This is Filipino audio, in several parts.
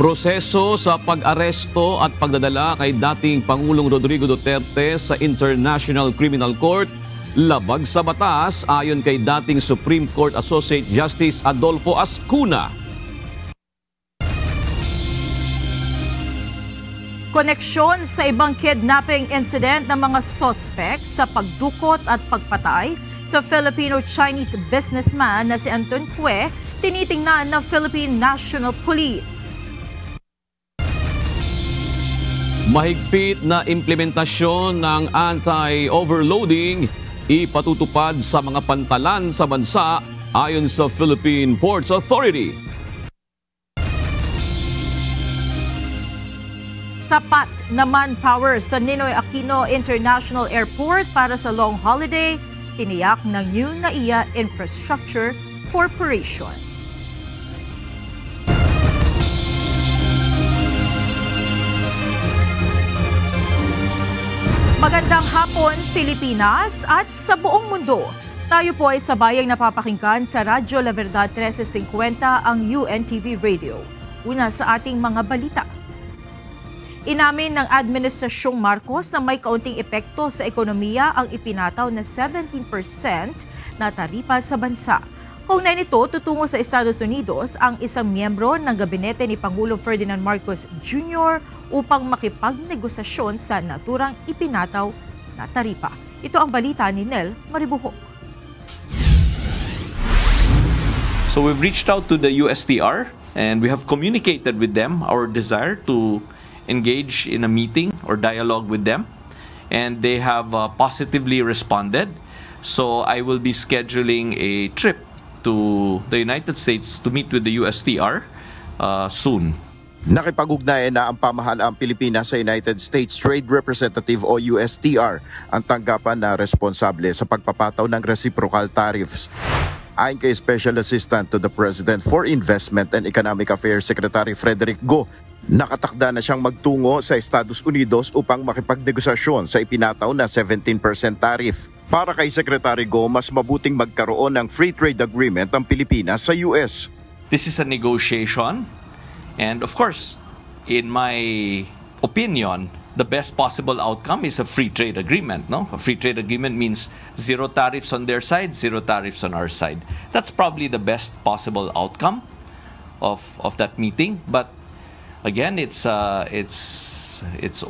Proseso sa pag-aresto at pagdadala kay dating Pangulong Rodrigo Duterte sa International Criminal Court labag sa batas ayon kay dating Supreme Court Associate Justice Adolfo Ascuna. Koneksyon sa ibang kidnapping incident ng mga sospek sa pagdukot at pagpatay sa Filipino-Chinese businessman na si Anton Cue, tinitingnan ng Philippine National Police. Mahigpit na implementasyon ng anti-overloading ipatutupad sa mga pantalan sa bansa ayon sa Philippine Ports Authority. Sapat na manpower sa Ninoy Aquino International Airport para sa long holiday, tiniyak ng New NAIA Infrastructure Corporation. Magandang hapon, Pilipinas at sa buong mundo. Tayo po ay sabayang napapakinggan sa Radyo La Verdad 1350 ang UNTV Radio. Una sa ating mga balita. Inamin ng Administrasyong Marcos na may kaunting epekto sa ekonomiya ang ipinataw na 17% na taripa sa bansa. Kaugnay nito, tutungo sa Estados Unidos ang isang miyembro ng gabinete ni Pangulong Ferdinand Marcos Jr. upang makipagnegosasyon sa naturang ipinataw na taripa. Ito ang balita ni Nel Maribuhok. So we've reached out to the USTR and we have communicated with them our desire to engage in a meeting or dialogue with them, and they have positively responded. So I will be scheduling a trip to the United States to meet with the USTR soon. Nakipag-ugnayan na ang pamahalaang Pilipinas sa United States Trade Representative o USTR ang tanggapan na responsable sa pagpapataw ng reciprocal tariffs. Ayon kay Special Assistant to the President for Investment and Economic Affairs Secretary Frederick Go, nakatakda na siyang magtungo sa Estados Unidos upang makipagnegosasyon sa ipinataw na 17% tariff. Para kay Secretary Go, mas mabuting magkaroon ng free trade agreement ang Pilipinas sa US. This is a negotiation, and of course, in my opinion, the best possible outcome is a free trade agreement. No? A free trade agreement means zero tariffs on their side, zero tariffs on our side. That's probably the best possible outcome of that meeting. But again, it's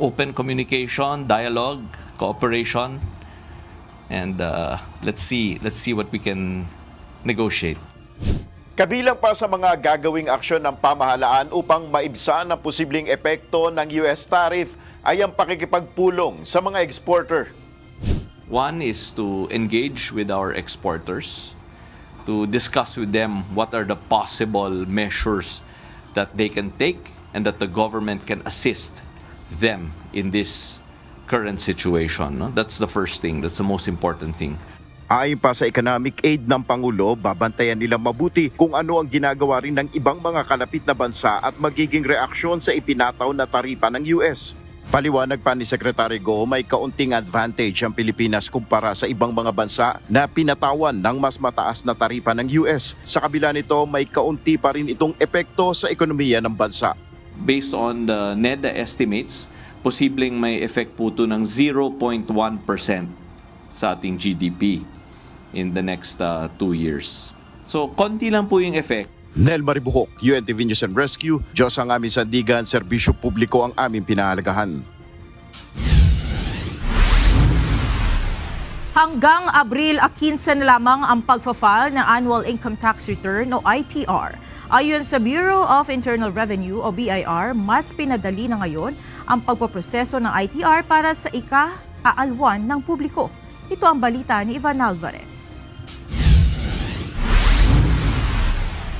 open communication, dialogue, cooperation, and let's see what we can negotiate. Kabilang pa sa mga gagawing aksyon ng pamahalaan upang maibsan ang posibleng epekto ng US tariff ay ang pakikipagpulong sa mga exporter. One is to engage with our exporters, to discuss with them what are the possible measures that they can take and that the government can assist them in this current situation. No? That's the first thing. That's the most important thing. Ayon pa sa economic aid ng Pangulo, babantayan nilang mabuti kung ano ang ginagawa rin ng ibang mga kalapit na bansa at magiging reaksyon sa ipinataw na taripa ng US. Paliwanag pa ni Secretary Go, may kaunting advantage ang Pilipinas kumpara sa ibang mga bansa na pinatawan ng mas mataas na taripa ng US. Sa kabila nito, may kaunti pa rin itong epekto sa ekonomiya ng bansa. Based on the NEDA estimates, posibleng may effect po ito ng 0.1% sa ating GDP in the next 2 years. So, konti lang po yung effect. Nel Maribuhok, UNTV News and Rescue. Diyos ang aming sandigan, serbisyo publiko ang aming pinahalagahan. Hanggang Abril 15 na lamang ang pagpa-file ng Annual Income Tax Return o ITR. Ayon sa Bureau of Internal Revenue o BIR, mas pinadali na ngayon ang pagpoproseso ng ITR para sa ika-aalwan ng publiko. Ito ang balita ni Ivan Alvarez.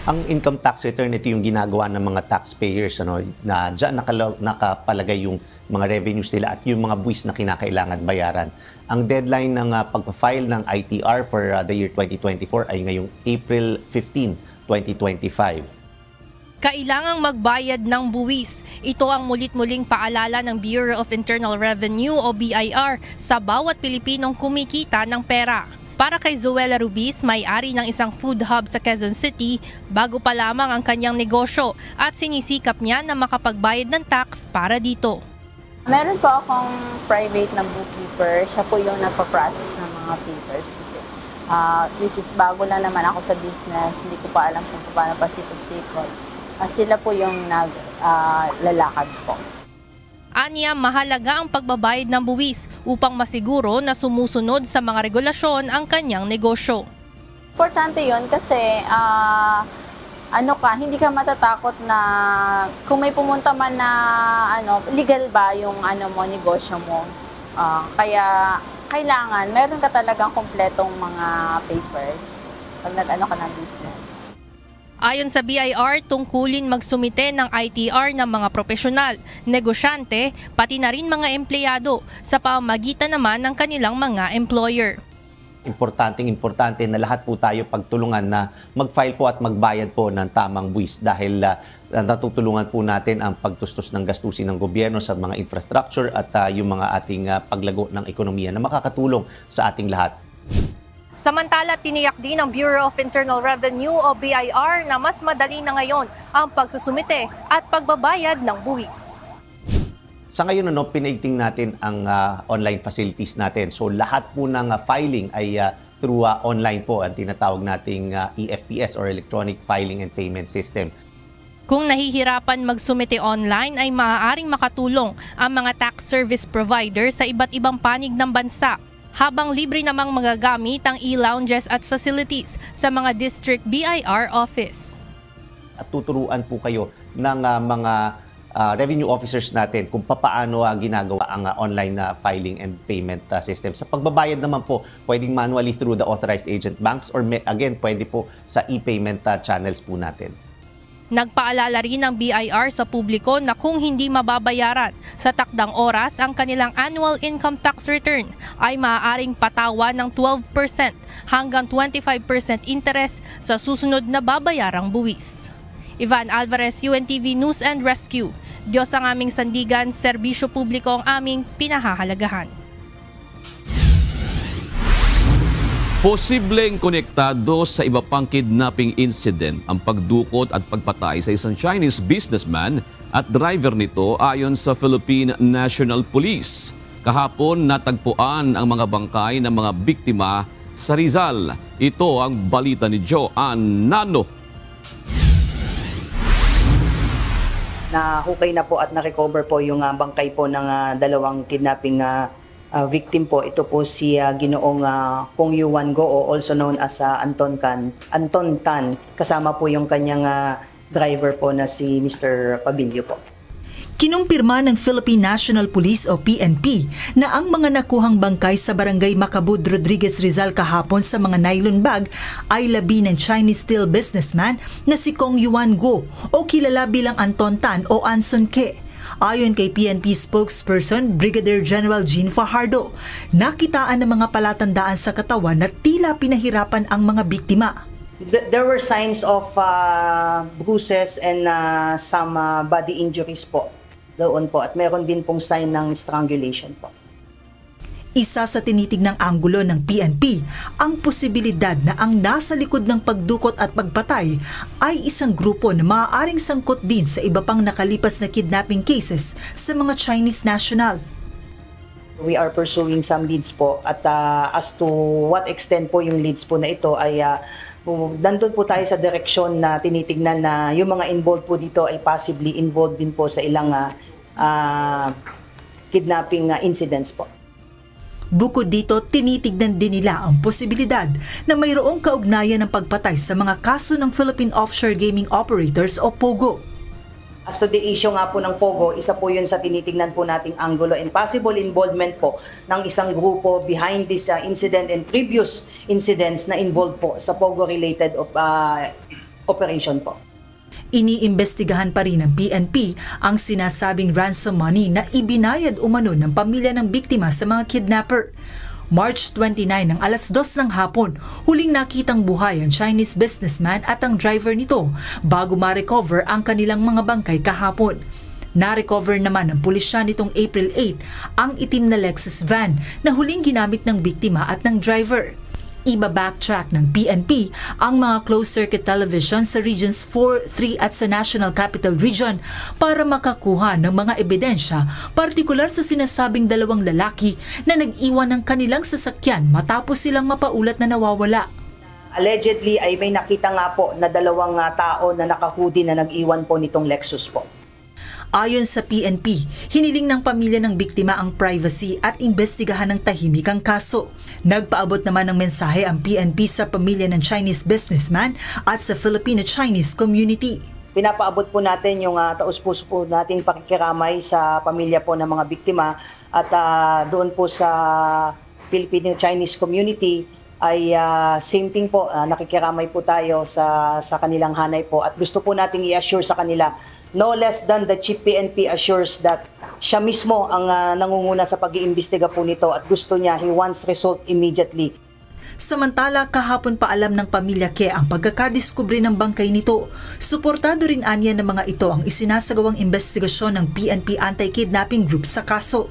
Ang income tax return, ito yung ginagawa ng mga taxpayers, na dyan nakapalagay yung mga revenues nila at yung mga buwis na kinakailangan bayaran. Ang deadline ng pagpa-file ng ITR for the year 2024 ay ngayong April 15, 2025. Kailangang magbayad ng buwis. Ito ang mulit-muling paalala ng Bureau of Internal Revenue o BIR sa bawat Pilipinong kumikita ng pera. Para kay Zoela Rubiz, may-ari ng isang food hub sa Quezon City, bago pa lamang ang kanyang negosyo at sinisikap niya na makapagbayad ng tax para dito. Meron po akong private na bookkeeper. Siya po yung nagpa-process ng mga papers. Which is bago lang naman ako sa business. Hindi ko pa alam kung paano pasikot-sikot. Sila po yung naglalakad po. Aniya, mahalaga ang pagbabayad ng buwis upang masiguro na sumusunod sa mga regulasyon ang kanyang negosyo. Importante yun kasi hindi ka matatakot na kung may pumunta man na legal ba yung negosyo mo. Kaya kailangan meron ka talagang kompletong mga papers pag nag-ano ka ng business. Ayon sa BIR, tungkulin magsumite ng ITR ng mga profesional, negosyante, pati na rin mga empleyado sa pamamagitan naman ng kanilang mga employer. Importante na lahat po tayo pagtulungan na mag-file po at magbayad po ng tamang buwis dahil natutulungan po natin ang pagtustos ng gastusin ng gobyerno sa mga infrastructure at yung mga ating paglago ng ekonomiya na makakatulong sa ating lahat. Samantala, tiniyak din ng Bureau of Internal Revenue o BIR na mas madali na ngayon ang pagsusumite at pagbabayad ng buwis. Sa ngayon, pinaigting natin ang online facilities natin. So lahat po ng filing ay through online po, ang tinatawag nating EFPS or Electronic Filing and Payment System. Kung nahihirapan magsumite online ay maaaring makatulong ang mga tax service provider sa iba't ibang panig ng bansa. Habang libre namang magagamit ang e-lounges at facilities sa mga district BIR office. At tuturuan po kayo ng mga revenue officers natin kung paano ginagawa ang online filing and payment system. Sa pagbabayad naman po, pwedeng manually through the authorized agent banks or again, pwede po sa e-payment channels po natin. Nagpaalala rin ng BIR sa publiko na kung hindi mababayaran sa takdang oras ang kanilang annual income tax return ay maaaring patawa ng 12% hanggang 25% interest sa susunod na babayarang buwis. Ivan Alvarez, UNTV News and Rescue. Diyos ang aming sandigan, serbisyo publiko ang aming pinahahalagahan. Posibleng konektado sa iba pang kidnapping incident ang pagdukot at pagpatay sa isang Chinese businessman at driver nito ayon sa Philippine National Police. Kahapon natagpuan ang mga bangkay ng mga biktima sa Rizal. Ito ang balita ni Joanne Nano. Nahukay na po at na-recover po yung bangkay po ng dalawang kidnapping victim po. Ito po si Ginoong Kong Yuan Go o also known as Anton Tan. Kasama po yung kanyang driver po na si Mr. Pabilio po. Kinumpirma ng Philippine National Police o PNP na ang mga nakuhang bangkay sa barangay Macabud, Rodriguez, Rizal kahapon sa mga nylon bag ay labi ng Chinese steel businessman na si Kong Yuan Go o kilala bilang Anton Tan o Anson Ke. Ayon kay PNP spokesperson Brigadier General Jean Fajardo, nakitaan ng mga palatandaan sa katawan na tila pinahirapan ang mga biktima. There were signs of bruises and some body injuries po doon po at meron din pong sign ng strangulation po. Isa sa tinitignang anggulo ng PNP ang posibilidad na ang nasa likod ng pagdukot at pagpatay ay isang grupo na maaaring sangkot din sa iba pang nakalipas na kidnapping cases sa mga Chinese national. We are pursuing some leads po at as to what extent po yung leads po na ito ay nandun po tayo sa direksyon na tinitignan na yung mga involved po dito ay possibly involved din po sa ilang kidnapping incidents po. Bukod dito, tinitignan din nila ang posibilidad na mayroong kaugnayan ng pagpatay sa mga kaso ng Philippine Offshore Gaming Operators o POGO. As to the issue nga po ng POGO, isa po yun sa tinitignan po nating anggulo and possible involvement po ng isang grupo behind this incident and previous incidents na involved po sa POGO-related operation po. Iniimbestigahan pa rin ng PNP ang sinasabing ransom money na ibinayad umano ng pamilya ng biktima sa mga kidnapper. March 29 ng alas 2 ng hapon, huling nakitang buhay ang Chinese businessman at ang driver nito bago ma-recover ang kanilang mga bangkay kahapon. Na-recover naman ng pulisya nitong April 8 ang itim na Lexus van na huling ginamit ng biktima at ng driver. Iba-backtrack ng PNP ang mga closed-circuit television sa Regions 4, 3 at sa National Capital Region para makakuha ng mga ebidensya, partikular sa sinasabing 2 lalaki na nag-iwan ng kanilang sasakyan matapos silang mapaulat na nawawala. Allegedly ay may nakita nga po na 2 tao na naka-hoodie na nag-iwan po nitong Lexus po. Ayon sa PNP, hiniling ng pamilya ng biktima ang privacy at imbestigahan ng tahimik ang kaso. Nagpaabot naman ng mensahe ang PNP sa pamilya ng Chinese businessman at sa Filipino-Chinese community. Pinapaabot po natin yung taus-puso po nating pakikiramay sa pamilya po ng mga biktima at doon po sa Filipino-Chinese community ay same thing po, nakikiramay po tayo sa kanilang hanay po at gusto po nating i-assure sa kanila no less than the Chief PNP assures that siya mismo ang nangunguna sa pag-iimbestiga po nito at gusto niya, he wants result immediately. Samantala, kahapon pa alam ng pamilya Ke ang pagkakadiskubre ng bangkay nito. Suportado rin anya ng mga ito ang isinasagawang investigasyon ng PNP Anti-Kidnapping Group sa kaso.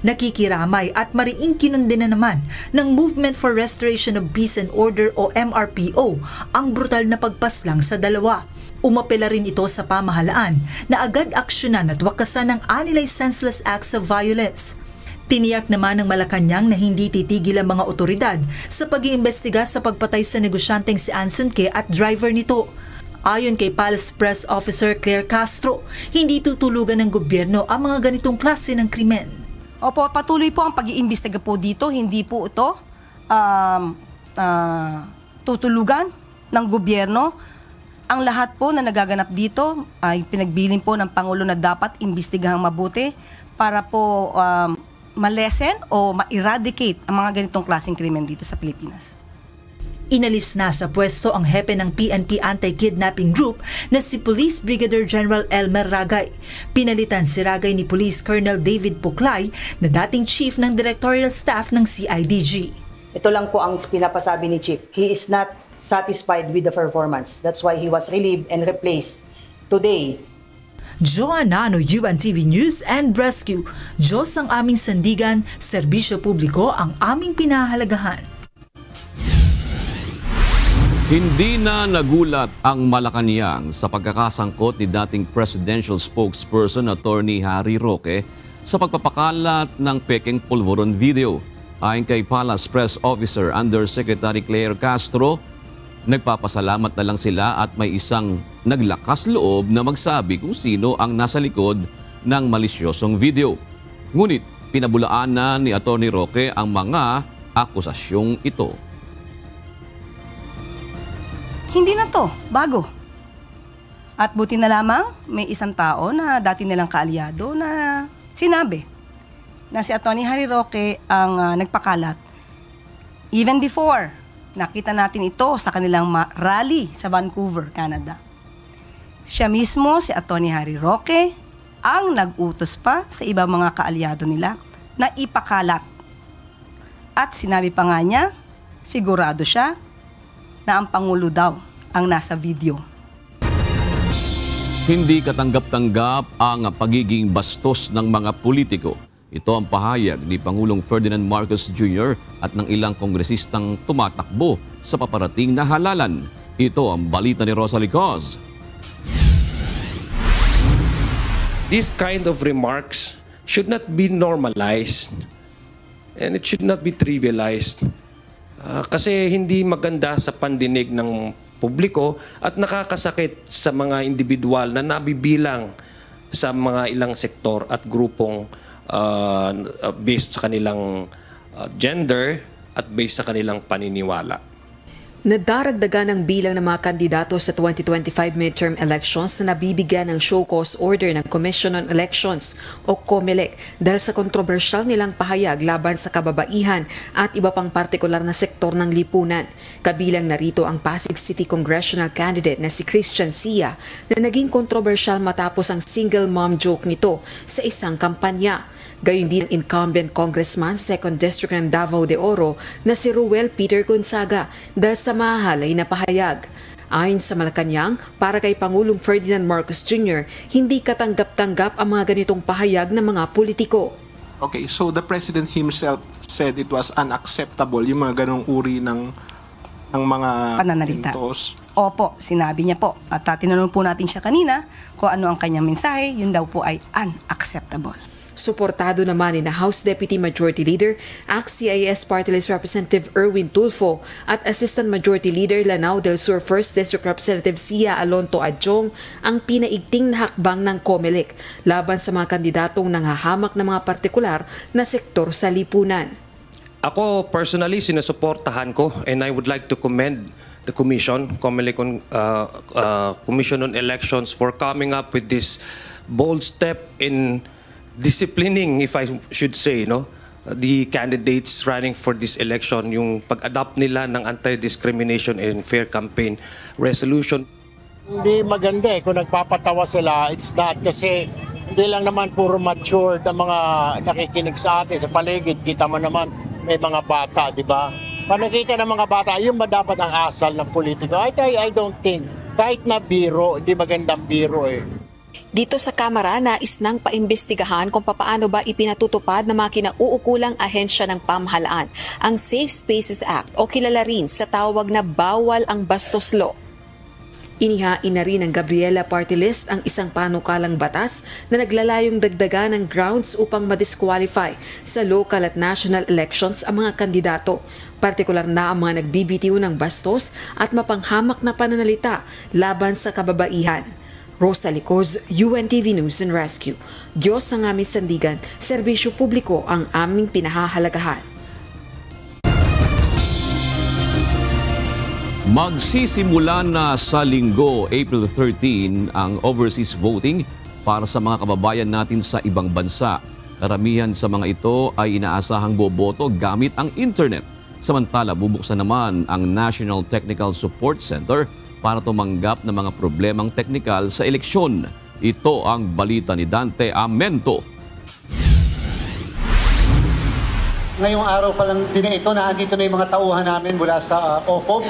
Nakikiramay at mariing kinundin na naman ng Movement for Restoration of Peace and Order o MRPO ang brutal na pagpaslang sa dalawa. Umapela rin ito sa pamahalaan na agad aksyonan at wakasan ng anilay senseless acts of violence. Tiniyak naman ng Malacanang na hindi titigil ang mga otoridad sa pag-iimbestiga sa pagpatay sa negosyanteng si Anson Ke at driver nito. Ayon kay Palace Press Officer Claire Castro, hindi tutulugan ng gobyerno ang mga ganitong klase ng krimen. Opo, patuloy po ang pag-iimbestiga po dito, hindi po ito tutulugan ng gobyerno. Ang lahat po na nagaganap dito ay pinagbilin po ng Pangulo na dapat imbestigahang mabuti para po malesen o ma-eradicate ang mga ganitong klaseng krimen dito sa Pilipinas. Inalis na sa pwesto ang hepe ng PNP Anti-Kidnapping Group na si Police Brigadier General Elmer Ragay. Pinalitan si Ragay ni Police Colonel David Puclay na dating chief ng directorial staff ng CIDG. Ito lang po ang pinapasabi ni Chief. He is not satisfied with the performance. That's why he was relieved and replaced today. Joanna Ano, UNTV News and Rescue. Diyos ang aming sandigan, serbisyo publiko ang aming pinahalagahan. Hindi na nagulat ang Malacanang sa pagkakasangkot ni dating presidential spokesperson Attorney Harry Roque sa pagpapakalat ng pekeng pulveron video. Ayon kay Palace Press Officer Undersecretary Claire Castro, nagpapasalamat na lang sila at may isang naglakas loob na magsabi kung sino ang nasa likod ng malisyosong video. Ngunit pinabulaan na ni Atty. Roque ang mga akusasyong ito. Hindi na to, bago. At buti na lamang may isang tao na dati nilang kaalyado na sinabi na si Atty. Harry Roque ang nagpakalat. Even before, nakita natin ito sa kanilang rally sa Vancouver, Canada. Siya mismo, si Atty. Harry Roque, ang nag-utos pa sa iba mga kaalyado nila na ipakalat. At sinabi pa nga niya, sigurado siya na ang Pangulo daw ang nasa video. Hindi katanggap-tanggap ang pagiging bastos ng mga politiko. Ito ang pahayag ni Pangulong Ferdinand Marcos Jr. at ng ilang kongresistang tumatakbo sa paparating na halalan. Ito ang balita ni Rosalie Cos. This kind of remarks should not be normalized and it should not be trivialized. Kasi hindi maganda sa pandinig ng publiko at nakakasakit sa mga individual na nabibilang sa mga ilang sektor at grupong based sa kanilang gender at based sa kanilang paniniwala. Nadaragdagan ang bilang ng mga kandidato sa 2025 midterm elections na nabibigyan ng show cause order ng Commission on Elections o COMELEC dahil sa kontrobersyal nilang pahayag laban sa kababaihan at iba pang partikular na sektor ng lipunan. Kabilang narito ang Pasig City Congressional candidate na si Christian Sia na naging kontrobersyal matapos ang single mom joke nito sa isang kampanya. Gayon din ang incumbent congressman sa 2nd District ng Davao de Oro na si Ruel Peter Gonzaga dahil sa mahalay na pahayag. Ayon sa Malacanang, para kay Pangulong Ferdinand Marcos Jr., hindi katanggap-tanggap ang mga ganitong pahayag ng mga politiko. Okay, so the President himself said it was unacceptable yung mga ganong uri ng ang mga pananalita. pintos. Opo, sinabi niya po. At tinanong po natin siya kanina kung ano ang kanyang mensahe, yun daw po ay unacceptable. Suportado naman ni House Deputy Majority Leader, ACT-CIS Party List Representative Erwin Tulfo at Assistant Majority Leader Lanao del Sur 1st District Representative Sia Alonto Adjong ang pinaigting na hakbang ng COMELEC laban sa mga kandidatong nanghahamak ng mga partikular na sektor sa lipunan. Ako personally sinusuportahan ko and I would like to commend the Commission, COMELEC Commission on Elections for coming up with this bold step in disciplining, if I should say, the candidates running for this election, yung pag-adopt nila ng anti-discrimination and fair campaign resolution. Hindi maganda kung nagpapatawa sila. It's not kasi hindi lang naman puro matured ang mga nakikinig sa atin sa paligid. Kita mo naman may mga bata, di ba? Pag nakita ng mga bata, yun ba dapat ang asal ng politiko? I don't think. Kahit na biro, hindi magandang biro Dito sa Kamara, nais nang paimbestigahan kung papaano ba ipinatutupad ng mga kinauukulang ahensya ng pamahalaan ang Safe Spaces Act o kilala rin sa tawag na Bawal ang Bastos Law. Inihain na rin ng Gabriela Party List ang isang panukalang batas na naglalayong dagdagan ng grounds upang madisqualify sa local at national elections ang mga kandidato, partikular na ang mga nagbibitiw ng bastos at mapanghamak na pananalita laban sa kababaihan. Rosa Licoz, UNTV News and Rescue. Diyos ang aming sandigan, serbisyo publiko ang aming pinahahalagahan. Magsisimula na sa linggo, April 13, ang overseas voting para sa mga kababayan natin sa ibang bansa. Karamihan sa mga ito ay inaasahang boboto gamit ang internet. Samantala, bubuksan naman ang National Technical Support Center para tumanggap ng mga problemang teknikal sa eleksyon. Ito ang balita ni Dante Amento. Ngayong araw pa lang din ito na andito na yung mga tauhan namin mula sa OFOP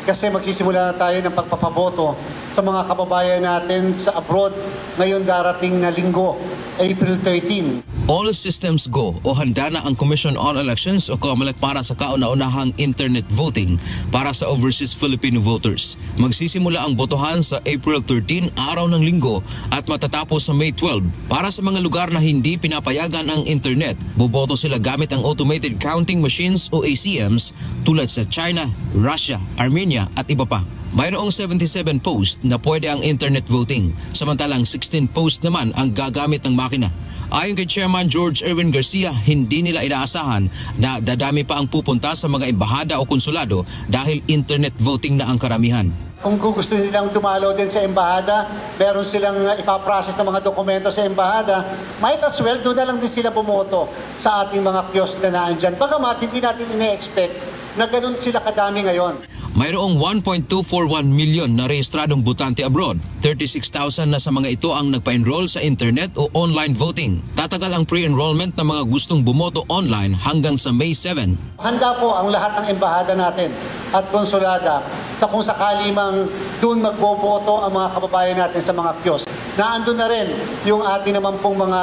kasi magsisimula na tayo ng pagpapaboto sa mga kababayan natin sa abroad ngayon darating na linggo, April 13. All systems go o handa na ang Commission on Elections o COMELEC para sa kauna-unahang internet voting para sa overseas Filipino voters. Magsisimula ang botohan sa April 13, araw ng linggo at matatapos sa May 12. Para sa mga lugar na hindi pinapayagan ang internet, boboto sila gamit ang automated counting machines o ACMs tulad sa China, Russia, Armenia at iba pa. Mayroong 77 posts na pwede ang internet voting, samantalang 16 posts naman ang gagamit ng makina. Ayon kay Chairman George Erwin Garcia, hindi nila inaasahan na dadami pa ang pupunta sa mga embahada o konsulado dahil internet voting na ang karamihan. Kung gusto nilang dumalo din sa embahada, meron silang ipaprocess ng mga dokumento sa embahada, might as well doon na lang din sila bumoto sa ating mga kiosk na naandyan. Bagamat hindi natin ina-expect na ganun sila kadami ngayon. Mayroong 1.241 million na rehistradong botante abroad. 36,000 na sa mga ito ang nagpa-enroll sa internet o online voting. Tatagal ang pre-enrollment ng mga gustong bumoto online hanggang sa May 7. Handa po ang lahat ng embahada natin at konsulada sa kung sakali mang doon magboboto ang mga kababayan natin sa mga kiosk. Naandun na rin yung ating naman pong mga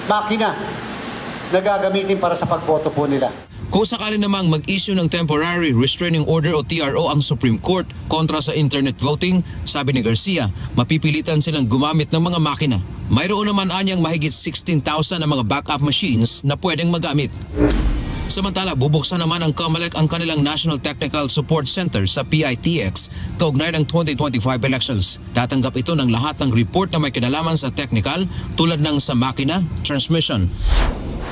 makina na gagamitin para sa pagboto po nila. Kung sakali namang mag-issue ng Temporary Restraining Order o TRO ang Supreme Court kontra sa internet voting, sabi ni Garcia, mapipilitan silang gumamit ng mga makina. Mayroon naman anyang mahigit 16,000 na mga backup machines na pwedeng magamit. Samantala, bubuksan naman ang COMELEC ang kanilang National Technical Support Center sa PITX kaugnay ng 2025 elections. Tatanggap ito ng lahat ng report na may kinalaman sa technical tulad ng sa makina, transmission.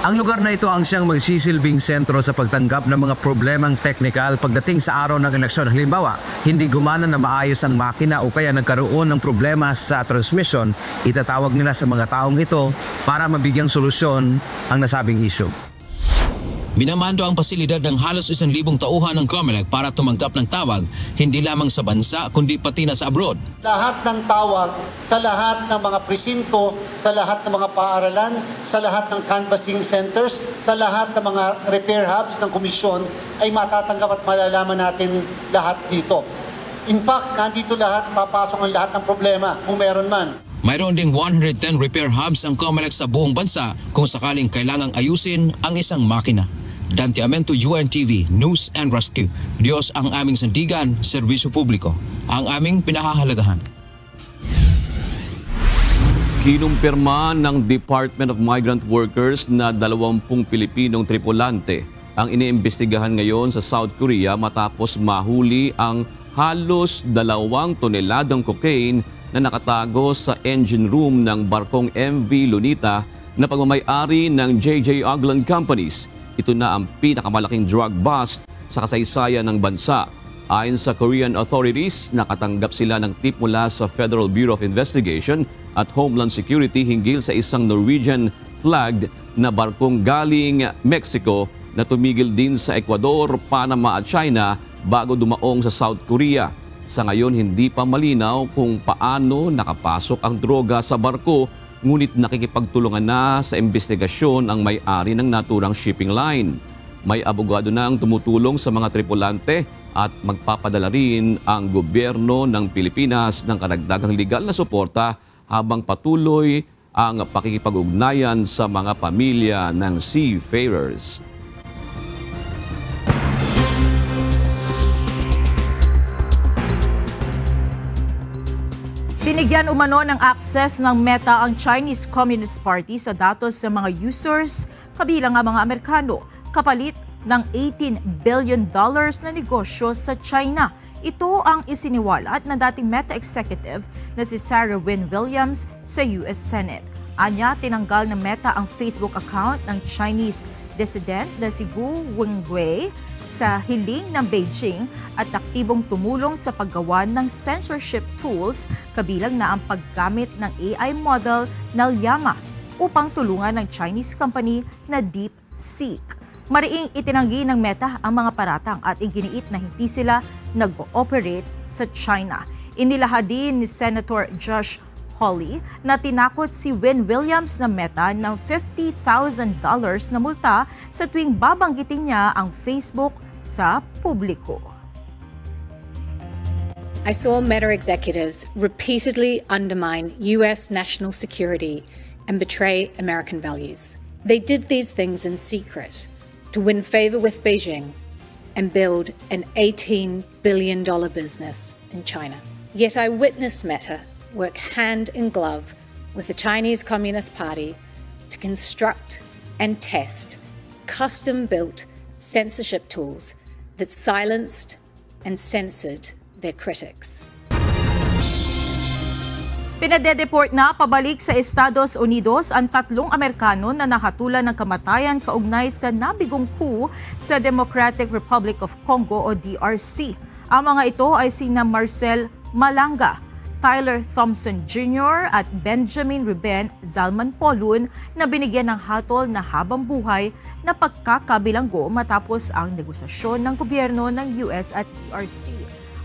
Ang lugar na ito ang siyang magsisilbing sentro sa pagtanggap ng mga problemang teknikal pagdating sa araw ng eleksyon. Halimbawa, hindi gumana na maayos ang makina o kaya nagkaroon ng problema sa transmission, itatawag nila sa mga taong ito para mabigyang solusyon ang nasabing issue. Minamando ang pasilidad ng halos 1,000 tauhan ng COMELEC para tumanggap ng tawag, hindi lamang sa bansa kundi pati na sa abroad. Lahat ng tawag sa lahat ng mga presinto, sa lahat ng mga paaralan, sa lahat ng canvassing centers, sa lahat ng mga repair hubs ng komisyon ay matatanggap at malalaman natin lahat dito. In fact, nandito lahat, papasok ang lahat ng problema kung meron man. Mayroon ding 110 repair hubs ang COMELEC sa buong bansa kung sakaling kailangang ayusin ang isang makina. Dante Amento, UNTV, News and Rescue. Diyos ang aming sandigan, serbisyo publiko, ang aming pinahahalagahan. Kinumpirma ng Department of Migrant Workers na 20 Pilipinong tripulante ang iniimbestigahan ngayon sa South Korea matapos mahuli ang halos 2 toneladang cocaine na nakatago sa engine room ng barkong MV Lunita na pagmamay-ari ng J.J. Ogland Companies. Ito na ang pinakamalaking drug bust sa kasaysayan ng bansa. Ayon sa Korean authorities, nakatanggap sila ng tip mula sa Federal Bureau of Investigation at Homeland Security hinggil sa isang Norwegian-flagged na barkong galing Mexico na tumigil din sa Ecuador, Panama at China bago dumaong sa South Korea. Sa ngayon, hindi pa malinaw kung paano nakapasok ang droga sa barko, ngunit nakikipagtulungan na sa investigasyon ang may-ari ng naturang shipping line. May abogado nang tumutulong sa mga tripulante at magpapadala rin ang gobyerno ng Pilipinas ng karagdagang legal na suporta habang patuloy ang pakikipag-ugnayan sa mga pamilya ng seafarers. Binigyan umano ng access ng Meta ang Chinese Communist Party sa datos sa mga users, kabilang ang mga Amerikano, kapalit ng $18 billion na negosyo sa China. Ito ang isiniwalat ng dating Meta executive na si Sarah Wynne Williams sa US Senate. Anya, tinanggal ng Meta ang Facebook account ng Chinese dissident na si Gu Wengwei sa hiling ng Beijing at aktibong tumulong sa paggawa ng censorship tools kabilang na ang paggamit ng AI model na Llama upang tulungan ng Chinese company na DeepSeek. Mariing itinanggi ng Meta ang mga paratang at iginiit na hindi sila nag-ooperate sa China. Inilahad din ni Senator Josh Hawley na tinakot si Wynne Williams na Meta ng $50,000 na multa sa tuwing babanggitin niya ang Facebook sa publiko. I saw Meta executives repeatedly undermine U.S. national security and betray American values. They did these things in secret to win favor with Beijing and build an $18 billion business in China. Yet I witnessed Meta work hand in glove with the Chinese Communist Party to construct and test custom-built censorship tools that silenced and censored their critics. Pinadedeport na pabalik sa Estados Unidos ang 3 Amerikano na nakatulan ng kamatayan kaugnay sa nabigong coup sa Democratic Republic of Congo o DRC. Ang mga ito ay sina Marcel Malanga, Tyler Thompson Jr. at Benjamin Ruben Zalman Polun na binigyan ng hatol na habang buhay na pagkakabilanggo matapos ang negosasyon ng gobyerno ng US at DRC.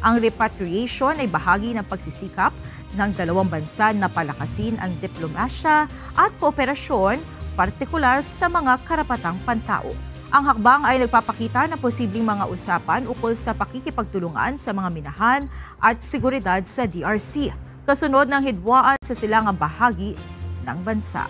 Ang repatriation ay bahagi ng pagsisikap ng dalawang bansa na palakasin ang diplomasya at kooperasyon, partikular sa mga karapatang pantao. Ang hakbang ay nagpapakita ng posibleng mga usapan ukol sa pakikipagtulungan sa mga minahan at seguridad sa DRC, kasunod ng hidwaan sa silangang bahagi ng bansa.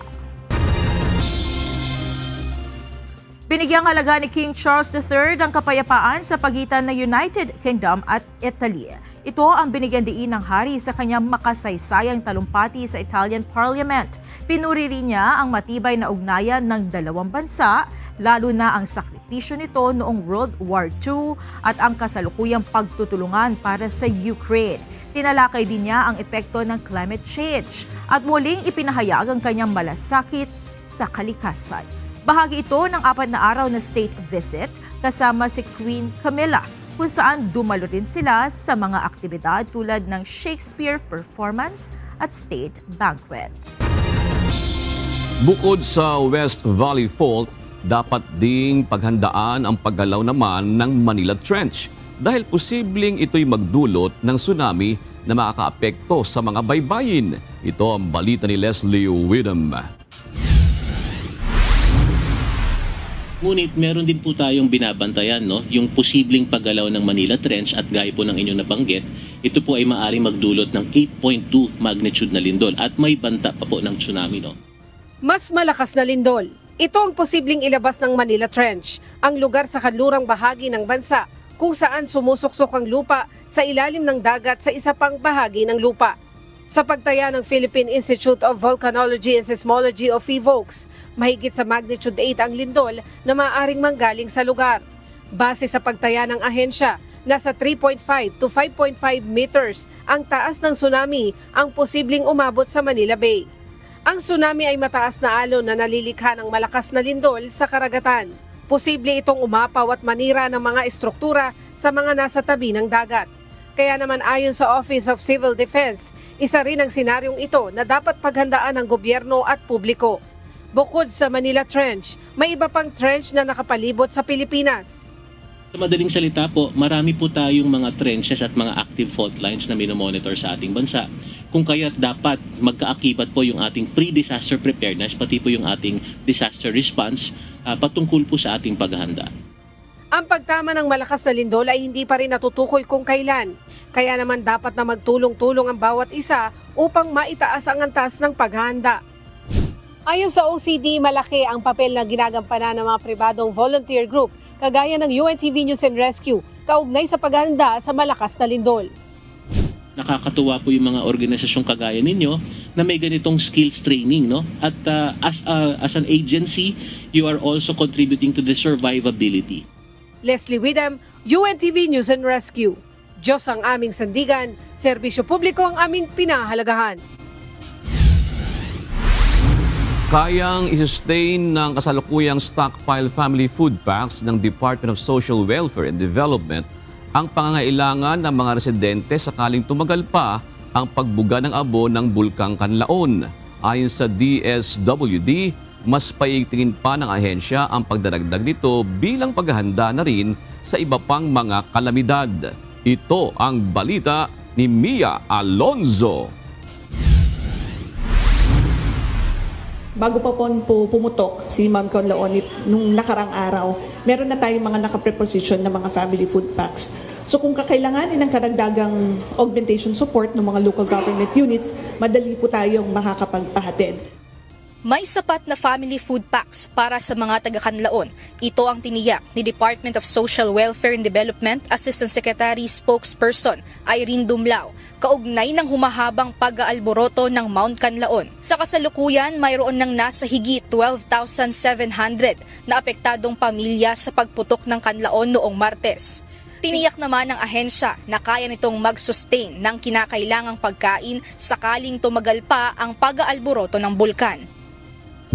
Binigyang halaga ni King Charles III ang kapayapaan sa pagitan ng United Kingdom at Italy. Ito ang binigyan diin ng hari sa kanyang makasaysayang talumpati sa Italian Parliament. Pinuri rin niya ang matibay na ugnayan ng dalawang bansa, lalo na ang sakripisyo nito noong World War II at ang kasalukuyang pagtutulungan para sa Ukraine. Tinalakay din niya ang epekto ng climate change at muling ipinahayag ang kanyang malasakit sa kalikasan. Bahagi ito ng 4 na araw na state visit kasama si Queen Camilla, kung saan dumalo rin sila sa mga aktibidad tulad ng Shakespeare performance at state banquet. Bukod sa West Valley Fault, dapat ding paghandaan ang paggalaw naman ng Manila Trench dahil posibleng ito'y magdulot ng tsunami na makakaapekto sa mga baybayin. Ito ang balita ni Leslie Widom. Ngunit meron din po tayong binabantayan, no? Yung posibleng paggalaw ng Manila Trench at gaya po ng inyong nabanggit, ito po ay maaaring magdulot ng 8.2 magnitude na lindol at may banta pa po ng tsunami, no? Mas malakas na lindol Ito ang posibleng ilabas ng Manila Trench, ang lugar sa kanlurang bahagi ng bansa kung saan sumusuksok ang lupa sa ilalim ng dagat sa isa pang bahagi ng lupa. Sa pagtaya ng Philippine Institute of Volcanology and Seismology o PHIVOLCS, mahigit sa magnitude 8 ang lindol na maaaring manggaling sa lugar. Base sa pagtaya ng ahensya, nasa 3.5 to 5.5 meters ang taas ng tsunami ang posibleng umabot sa Manila Bay. Ang tsunami ay mataas na alon na nalilikha ng malakas na lindol sa karagatan. Posible itong umapaw at manira ng mga estruktura sa mga nasa tabi ng dagat. Kaya naman ayon sa Office of Civil Defense, isa rin ang senaryong ito na dapat paghandaan ng gobyerno at publiko. Bukod sa Manila Trench, may iba pang trench na nakapalibot sa Pilipinas. Sa madaling salita po, marami po tayong mga trenches at mga active fault lines na minomonitor sa ating bansa. Kung kaya dapat magkaakibat po yung ating pre-disaster preparedness, pati po yung ating disaster response patungkol po sa ating paghahanda. Ang pagtama ng malakas na lindol ay hindi pa rin natutukoy kung kailan. Kaya naman dapat na magtulong-tulong ang bawat isa upang maitaas ang antas ng paghahanda. Ayon sa OCD, malaki ang papel na ginagampanan ng mga pribadong volunteer group kagaya ng UNTV News and Rescue kaugnay sa paghahanda sa malakas na lindol. Nakakatuwa po yung mga organisasyong kagaya ninyo na may ganitong skills training, no? At as an agency, you are also contributing to the survivability. Leslie Widem, UNTV News and Rescue. Diyos ang aming sandigan, serbisyo publiko ang aming pinahalagahan. Kayang i-sustain ng kasalukuyang stockpile family food packs ng Department of Social Welfare and Development ang pangangailangan ng mga residente sakaling tumagal pa ang pagbuga ng abo ng Bulkang Kanlaon. Ayon sa DSWD, mas paigtingin pa ng ahensya ang pagdaragdag nito bilang paghahanda na rin sa iba pang mga kalamidad. Ito ang balita ni Mia Alonzo. Bago pa po pumutok si Ma'am Kanlaon nung nakarang araw, meron na tayong mga nakapreposition na mga family food packs. So kung kakailanganin ng karagdagang augmentation support ng mga local government units, madali po tayong makakapagpahatid. May sapat na family food packs para sa mga taga-Kanlaon. Ito ang tiniyak ni Department of Social Welfare and Development Assistant Secretary Spokesperson Irene Dumlao, kaugnay ng humahabang pag-aalboroto ng Mount Kanlaon. Sa kasalukuyan, mayroon ng nasa higit 12,700 na apektadong pamilya sa pagputok ng Kanlaon noong Martes. Tiniyak naman ng ahensya na kaya nitong mag-sustain ng kinakailangang pagkain sakaling tumagal pa ang pag-aalboroto ng bulkan.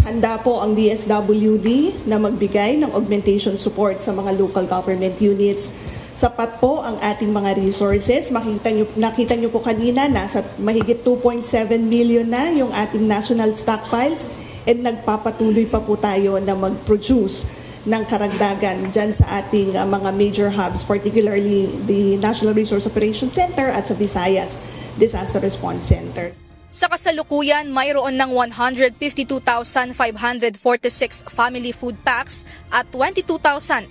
Handa po ang DSWD na magbigay ng augmentation support sa mga local government units. Sapat po ang ating mga resources. Nakita nyo po kanina, nasa mahigit 2.7 million na yung ating national stockpiles and nagpapatuloy pa po tayo na mag-produce ng karagdagan dyan sa ating mga major hubs, particularly the National Resource Operations Center at sa Visayas Disaster Response Center. Sa kasalukuyan, mayroon ng 152,546 family food packs at 22,846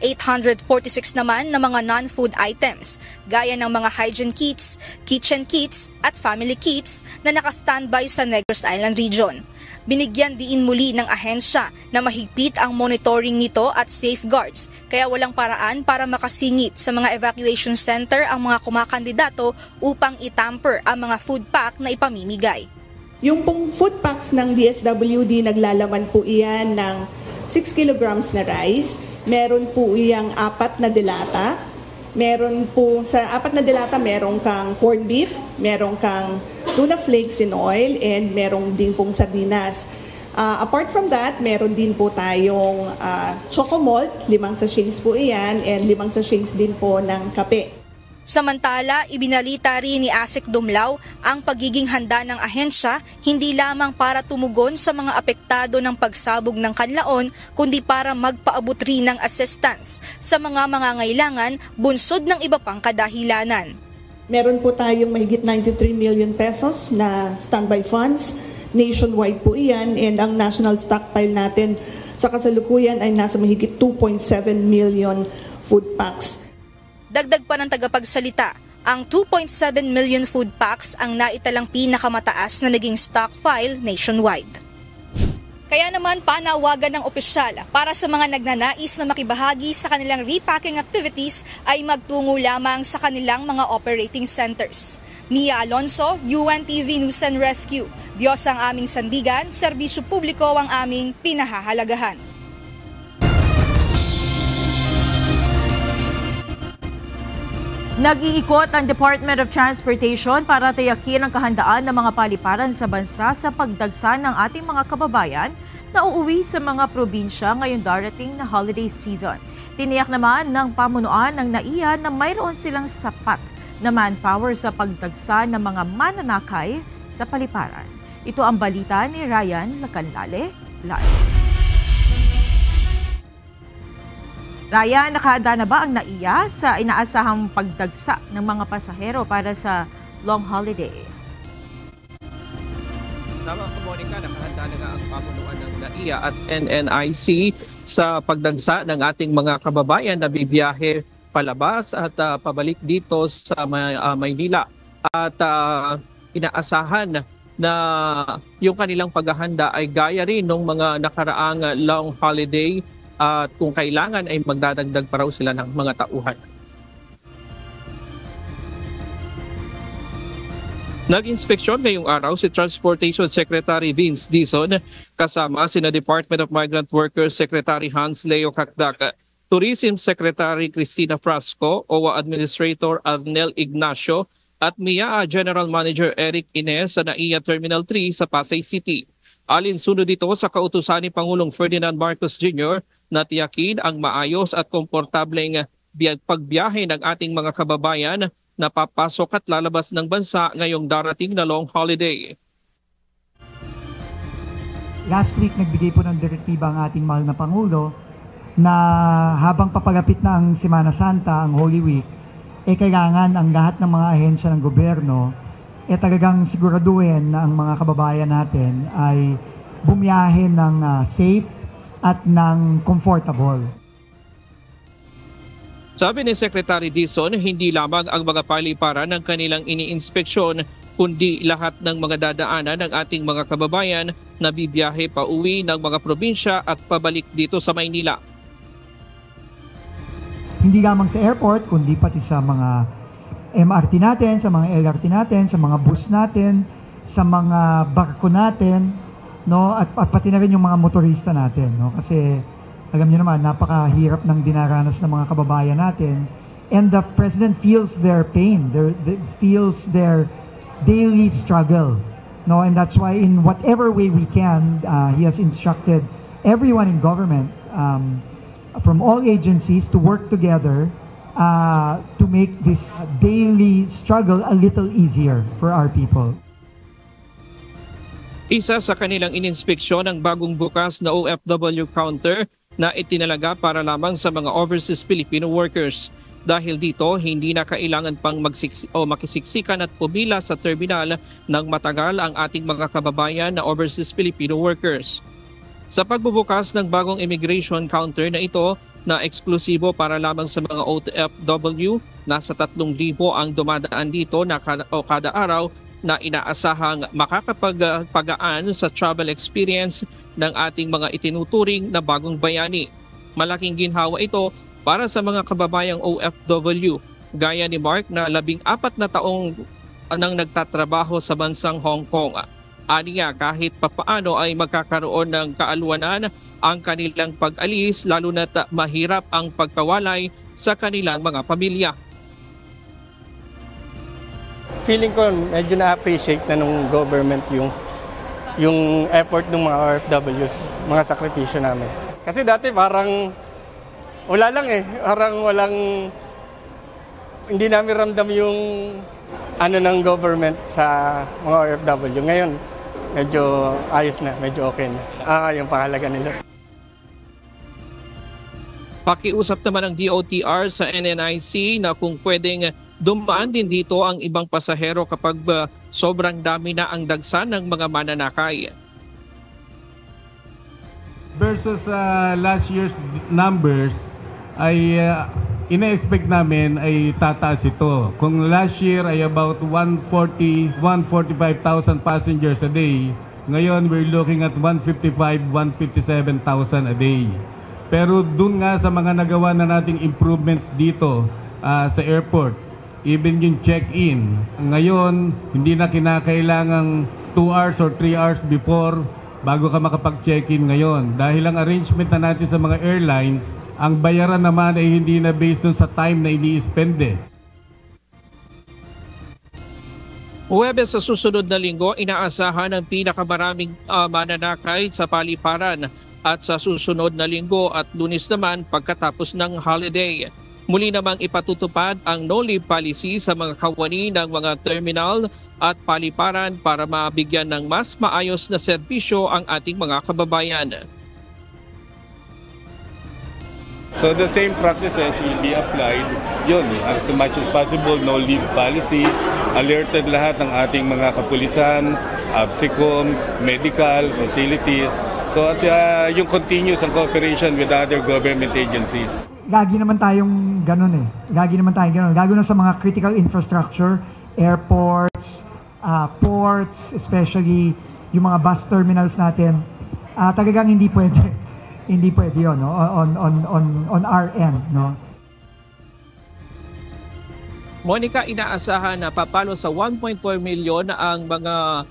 naman na mga non-food items, gaya ng mga hygiene kits, kitchen kits at family kits na naka-standby sa Negros Island region. Binigyan diin muli ng ahensya na mahigpit ang monitoring nito at safeguards, kaya walang paraan para makasingit sa mga evacuation center ang mga kumakandidato upang itamper ang mga food pack na ipamimigay. Yung pong food packs ng DSWD, naglalaman po iyan ng 6 kilograms na rice, meron po iyang 4 na delata, meron po sa 4 na delata meron kang corned beef, meron kang tuna flakes in oil, and meron din pong sardinas. Apart from that, meron din po tayong choco malt, 5 sachets po iyan, and 5 sachets din po ng kape. Samantala, ibinalita rin ni ASEC Dumlao ang pagiging handa ng ahensya hindi lamang para tumugon sa mga apektado ng pagsabog ng Kanlaon, kundi para magpaabot rin ng assistance sa mga mangangailangan bunsod ng iba pang kadahilanan. Meron po tayong mahigit 93 million pesos na standby funds. Nationwide po iyan, and ang national stockpile natin sa kasalukuyan ay nasa mahigit 2.7 million food packs. Dagdag pa ng tagapagsalita, ang 2.7 million food packs ang naitalang pinakamataas na naging stockpile nationwide. Kaya naman panawagan ng opisyal para sa mga nagnanais na makibahagi sa kanilang repacking activities ay magtungo lamang sa kanilang mga operating centers. Mia Alonso, UNTV News and Rescue. Diyos ang aming sandigan, serbisyo publiko ang aming pinahahalagahan. Nag-iikot ang Department of Transportation para tiyakin ang kahandaan ng mga paliparan sa bansa sa pagdagsa ng ating mga kababayan na uuwi sa mga probinsya ngayong darating na holiday season. Tiniyak naman ng pamunuan ng NAIA na mayroon silang sapat na manpower sa pagdagsa ng mga mananakay sa paliparan. Ito ang balita ni Ryan Lacanlale live. Ryan, nakahanda na ba ang NAIA sa inaasahang pagdagsa ng mga pasahero para sa long holiday? Tama ka, Monica, nakahanda na nga ang pamunuan ng NAIA at NNIC sa pagdagsa ng ating mga kababayan na bibiyahe palabas at pabalik dito sa Maynila. At inaasahan na yung kanilang paghahanda ay gaya rin ng mga nakaraang long holiday at kung kailangan ay magdadagdag pa raw sila ng mga tauhan. Nag-inspeksyon ngayong araw si Transportation Secretary Vince Dizon kasama sina Department of Migrant Workers Secretary Hans Leo Kakdak, Tourism Secretary Cristina Frasco, OWA Administrator Arnel Ignacio at MIA General Manager Eric Ines sa NAIA Terminal 3 sa Pasay City. Alinsunod dito sa kautusan ni Pangulong Ferdinand Marcos Jr. na tiyakin ang maayos at komportableng pagbiyahe ng ating mga kababayan na papasok at lalabas ng bansa ngayong darating na long holiday. Last week nagbigay po ng direktiba ang ating mahal na Pangulo na habang papalapit na ang Semana Santa, ang Holy Week, kailangan ang lahat ng mga ahensya ng gobyerno talagang siguraduhin na ang mga kababayan natin ay bumiyahe ng safe at ng comfortable. Sabi ni Secretary Dizon, hindi lamang ang mga paliparan ng kanilang iniinspeksyon, kundi lahat ng mga dadaanan ng ating mga kababayan na bibiyahe pa uwi ng mga probinsya at pabalik dito sa Maynila. Hindi lamang sa airport, kundi pati sa mga MRT natin, sa mga LRT natin, sa mga bus natin, sa mga barko natin, no? At pati na rin yung mga motorista natin, no? Kasi alam niyo naman, napakahirap ng dinaranas ng mga kababayan natin. And the President feels their pain, feels their daily struggle, no? And that's why in whatever way we can, he has instructed everyone in government, from all agencies to work together to make this daily struggle a little easier for our people. Isa sa kanilang ininspeksyon ang bagong bukas na OFW counter na itinalaga para lamang sa mga overseas Filipino workers. Dahil dito, hindi na kailangan pang makisiksikan at pumila sa terminal ng matagal ang ating mga kababayan na overseas Filipino workers. Sa pagbubukas ng bagong immigration counter na ito, na eksklusibo para lamang sa mga OFW, nasa 3,000 ang dumadaan dito na kada araw na inaasahang makakapagpagaan sa travel experience ng ating mga itinuturing na bagong bayani. Malaking ginhawa ito para sa mga kababayang OFW, gaya ni Mark na 14 na taong nang nagtatrabaho sa bansang Hong Kong. Aniya, kahit papaano ay magkakaroon ng kaalwanan ang kanilang pag-alis, lalo na't mahirap ang pagkawalay sa kanilang mga pamilya. Feeling ko medyo na-appreciate na ng government yung effort ng mga OFWs, mga sakripisyo namin. Kasi dati parang wala lang parang hindi namin ramdam yung ng government sa mga OFW. Ngayon, medyo ayos na, medyo okay na. Yung pangalaga nila. Pakiusap naman ng DOTR sa NNIC na kung pwedeng dumaan din dito ang ibang pasahero kapag sobrang dami na ang dagsa ng mga mananakay. Versus last year's numbers, ay ina-expect namin ay tataas ito. Kung last year ay about 145,000 passengers a day, Ngayon, we're looking at 157,000 a day. Pero dun nga sa mga nagawa na nating improvements dito sa airport, even yung check-in, ngayon, hindi na kinakailangang 2 hours or 3 hours before bago ka makapag-check-in ngayon. Dahil ang arrangement na natin sa mga airlines, ang bayaran naman ay hindi na based dun sa time na ini-spend eh. Huwebes sa susunod na linggo, inaasahan ang pinakamaraming mananakay sa paliparan at sa susunod na linggo at Lunes naman pagkatapos ng holiday. Muli namang ipatutupad ang no-leave policy sa mga kawani ng mga terminal at paliparan para mabigyan ng mas maayos na serbisyo ang ating mga kababayan. So the same practices will be applied. Yun, as much as possible, no-leave policy. Alerted lahat ng ating mga kapulisan, ABSICOM, medical, facilities. So at yung continuous ang cooperation with other government agencies. Gagi naman tayong ganun eh. Gagi na sa mga critical infrastructure, airports, ports, especially yung mga bus terminals natin. Talagang hindi pwede. Hindi pwede yun, no? On our end, no? Monica, inaasahan na papalo sa 1.4 milyon ang mga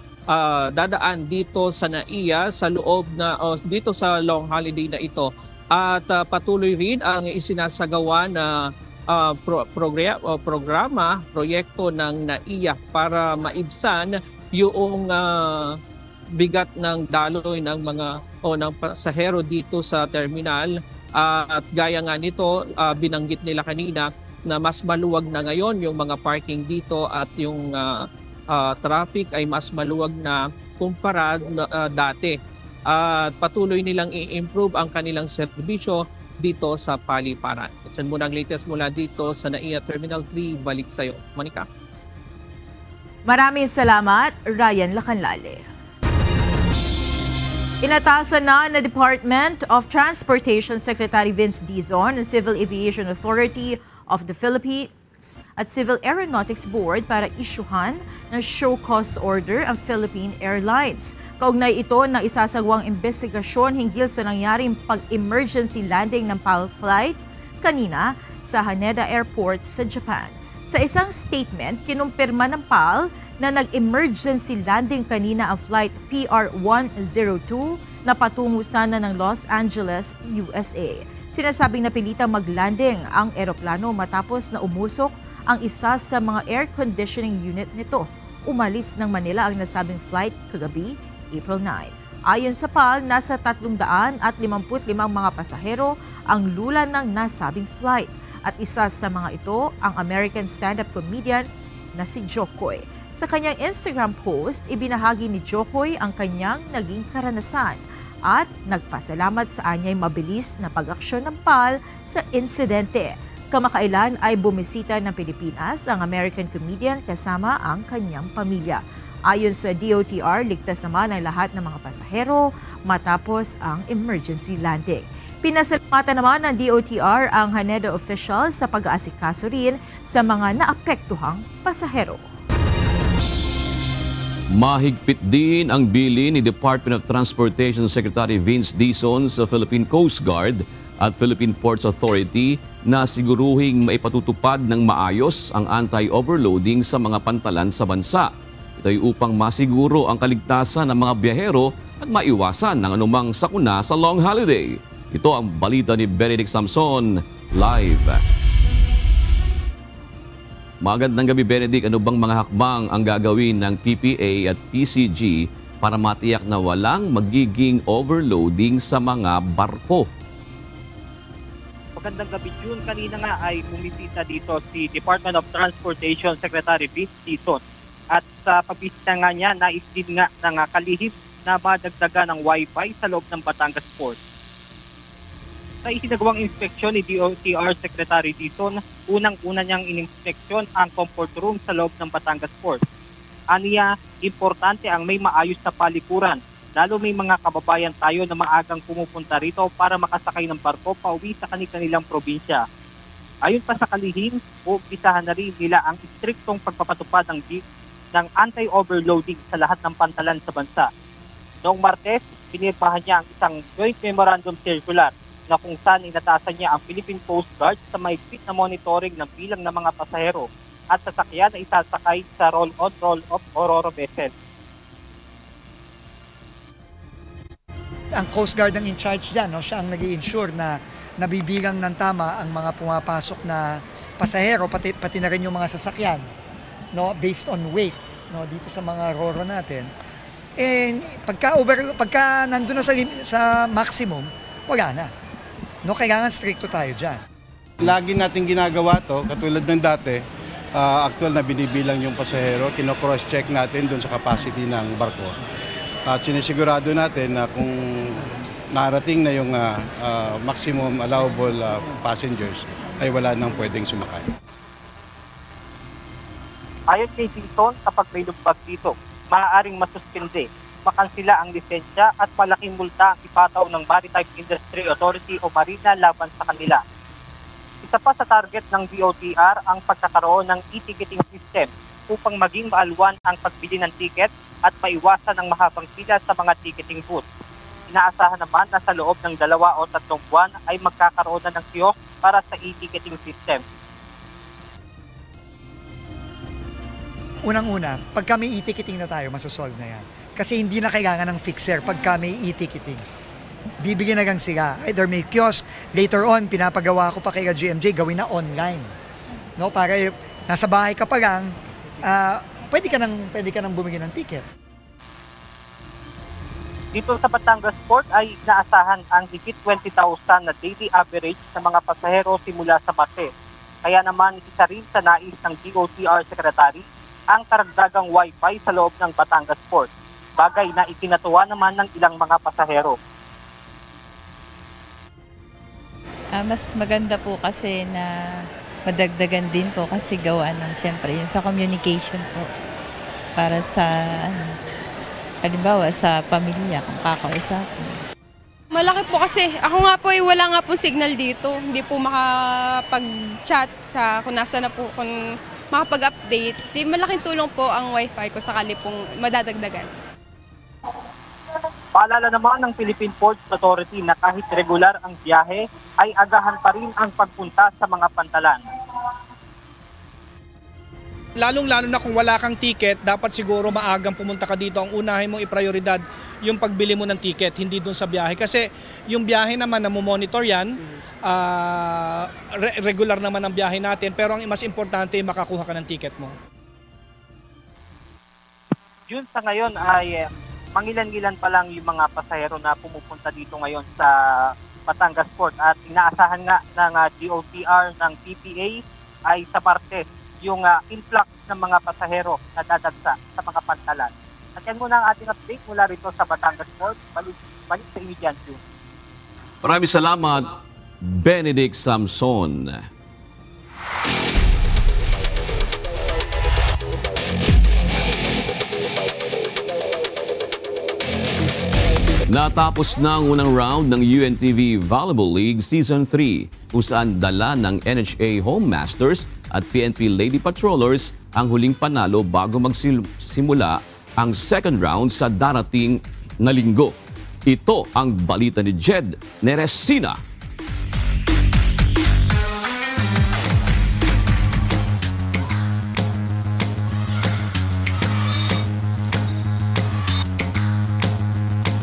dadaan dito sa NAIA sa loob na dito sa long holiday na ito. At patuloy rin ang isinasagawa na proyekto ng NAIA para maibsan yung bigat ng daloy ng mga ng pasahero dito sa terminal. At gaya nga nito, binanggit nila kanina na mas maluwag na ngayon yung mga parking dito at yung traffic ay mas maluwag na kumpara dati. At patuloy nilang i-improve ang kanilang serbisyo dito sa paliparan. At yan muna ang latest mula dito sa NAIA Terminal 3. Balik sa'yo, Monica. Maraming salamat, Ryan Lacanlale. Inatasan na Department of Transportation Secretary Vince Dizon ng Civil Aviation Authority of the Philippines at Civil Aeronautics Board para isyuhan ng show cause order ang Philippine Airlines. Kaugnay ito ng isasagawang investigasyon hinggil sa nangyaring pag-emergency landing ng PAL flight kanina sa Haneda Airport sa Japan. Sa isang statement, kinumpirma ng PAL na nag-emergency landing kanina ang flight PR-102 na patungo sana ng Los Angeles, USA. Sinasabing napilitang maglanding ang eroplano matapos na umusok ang isa sa mga air conditioning unit nito. Umalis ng Manila ang nasabing flight kagabi, April 9. Ayon sa PAL, nasa 355 mga pasahero ang lula ng nasabing flight. At isa sa mga ito ang American stand-up comedian na si Jokoy. Sa kanyang Instagram post, ibinahagi ni Jokoy ang kanyang naging karanasan at nagpasalamat sa anya'y mabilis na pag-aksyon ng PAL sa insidente. Kamakailan ay bumisita ng Pilipinas ang American comedian kasama ang kanyang pamilya. Ayon sa DOTR, ligtas naman ang lahat ng mga pasahero matapos ang emergency landing. Pinasalamatan naman ng DOTR ang Haneda officials sa pag-aasikaso rin sa mga naapektuhang pasahero. Mahigpit din ang bilin ni Department of Transportation Secretary Vince Dizon sa Philippine Coast Guard at Philippine Ports Authority na siguruhing maipatutupad ng maayos ang anti-overloading sa mga pantalan sa bansa. Ito ay upang masiguro ang kaligtasan ng mga biyahero at maiwasan ng anumang sakuna sa long holiday. Ito ang balita ni Benedict Samson, live. Magandang gabi, Benedict. Ano bang mga hakbang ang gagawin ng PPA at PCG para matiyak na walang magiging overloading sa mga barko? Magandang gabi, June. Kanina nga ay bumisita dito si Department of Transportation Secretary Vince Dizon. At sa pagbisita nga niya, nais din nga ng kalihim na madagdagan ng Wi-Fi sa loob ng Batangas Port. Sa isinagawang inspeksyon ni DOTR Secretary Dizon, unang-una niyang ininspeksyon ang comfort room sa loob ng Batangas Port. Aniya, importante ang may maayos na palikuran, lalo may mga kababayan tayo na maagang pumupunta rito para makasakay ng barko pauwi sa kanilang probinsya. Ayon pa sa kalihim, uumpisahan na rin nila ang istriktong pagpapatupad ng anti-overloading sa lahat ng pantalan sa bansa. Noong Martes, pinirmahan niya ang isang joint memorandum circular na kung saan inatasan niya ang Philippine Coast Guard sa mahigpit na monitoring ng bilang ng mga pasahero at sasakyan na isasakay sa roll-on, roll-off o ro-ro vessel. Ang Coast Guard ang in charge dyan, no? Siya ang nag-i-ensure na nabibilang ng tama ang mga pumapasok na pasahero, pati na rin yung mga sasakyan, no? Based on weight, no? Dito sa mga ro-ro natin. And pagka nandun na sa maximum, wala na. No, kailangan stricto tayo dyan. Lagi natin ginagawa to, katulad ng dati, actual na binibilang yung pasahero, kino-cross-check natin doon sa capacity ng barko. At sinisigurado natin na kung narating na yung maximum allowable passengers, ay wala nang pwedeng sumakay. Ayon kay Pinton, kapag may lugbag dito, maaaring masuspinde, makansila ang lisensya at malaking multa ang ipataw ng Maritime Industry Authority o Marina laban sa kanila. Isa pa sa target ng DOTR ang pagkakaroon ng e-ticketing system upang maging maalwan ang pagbili ng ticket at maiwasan ang mahabang pila sa mga ticketing booth. Inaasahan naman na sa loob ng 2 o 3 buwan ay magkakaroon na ng kiosk para sa e-ticketing system. Unang-una, pagka may e-ticketing na tayo, masosolve na yan. Kasi hindi na kailangan ng fixer pagka may e-ticketing. Bibigyan na lang sila. Either may kiosk, later on, pinapagawa ko pa kay GMJ, gawin na online. No? Para nasa bahay ka pa lang, pwede ka nang bumili ng ticket. Dito sa Batangas Port ay inaasahan ang higit 20,000 na daily average sa mga pasahero simula sa Martes. Kaya naman isa rin sa nais ng DOTR Secretary ang karagdagang Wi-Fi sa loob ng Batangas Port, bagay na ikinatuwa naman ng ilang mga pasahero. Mas maganda po kasi na madagdagan din po kasi gawa ng siyempre yun sa communication po para sa halimbawa sa pamilya kung kakausapin. Malaki po kasi ako nga po wala nga po signal dito, hindi po makapag-chat sa kung nasa na po kung makapag-update. Di malaking tulong po ang Wi-Fi ko sakali pong madadagdagan. Paalala naman ng Philippine Ports Authority na kahit regular ang biyahe, ay agahan pa rin ang pagpunta sa mga pantalan. Lalong-lalo na kung wala kang ticket, dapat siguro maagang pumunta ka dito. Ang unahin mong iprioridad yung pagbili mo ng ticket, hindi dun sa biyahe. Kasi yung biyahe naman na monitor yan, regular naman ang biyahe natin. Pero ang mas importante ay makakuha ka ng ticket mo. Yun sa ngayon ay mangilan-ngilan pa lang yung mga pasahero na pumupunta dito ngayon sa Batangas Port. At inaasahan nga ng DOTR ng PPA ay sa Martes yung influx ng mga pasahero na dadagsa sa mga pantalan. At yan muna ang ating update mula rito sa Batangas Port. Balik sa Imidian News. Maraming salamat, Benedict Samson. Natapos na ang unang round ng UNTV Volleyball League Season 3 kung saan dala ng NHA Home Masters at PNP Lady Patrollers ang huling panalo bago magsimula ang second round sa darating na linggo. Ito ang balita ni Jed Neresina.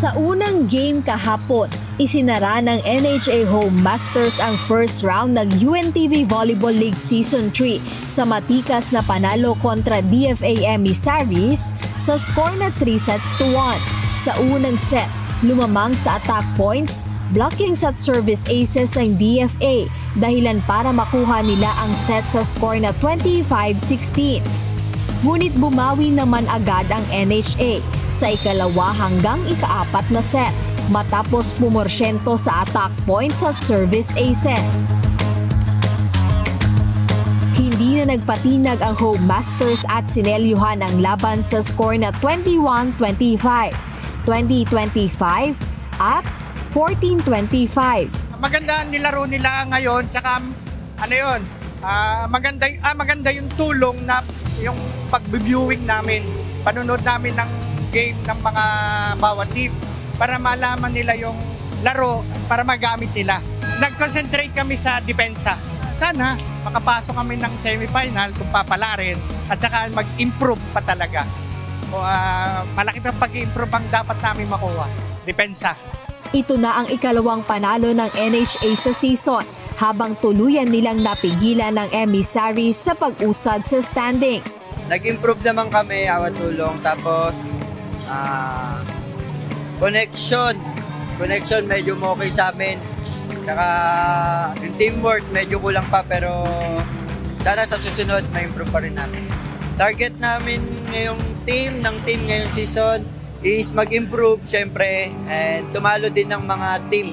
Sa unang game kahapon, isinara ng NHA Home Masters ang first round ng UNTV Volleyball League Season 3 sa matikas na panalo kontra DFA Emissaries sa score na 3-1. Sa unang set, lumamang sa attack points, blockings at service aces ang DFA, dahilan para makuha nila ang set sa score na 25-16. Ngunit bumawi naman agad ang NHA sa ikalawa hanggang ikaapat na set matapos pumorsyento sa attack points at service aces. Hindi na nagpatinag ang Home Masters at sinelyuhan ang laban sa score na 21-25, 20-25 at 14-25. Maganda ang nilaro nila ngayon, tsaka maganda yung tulong na yung pag-viewing namin, panunod namin ng game ng mga bawat team para malaman nila yung laro para magamit nila. Nag-concentrate kami sa depensa. Sana makapasok kami ng semifinal kung papalarin at saka mag-improve pa talaga. Malaki pa pag-improve ang dapat namin makuha. Depensa. Ito na ang ikalawang panalo ng NHA sa season habang tuluyan nilang napigilan ng emissaries sa pag-usad sa standing. Nag-improve naman kami, awat tulong. Tapos, connection medyo okay sa amin. Saka yung teamwork medyo kulang pa pero sana sa susunod may improve pa rin namin. Target namin ngayong team ngayong season is mag-improve syempre and tumalo din ng mga team.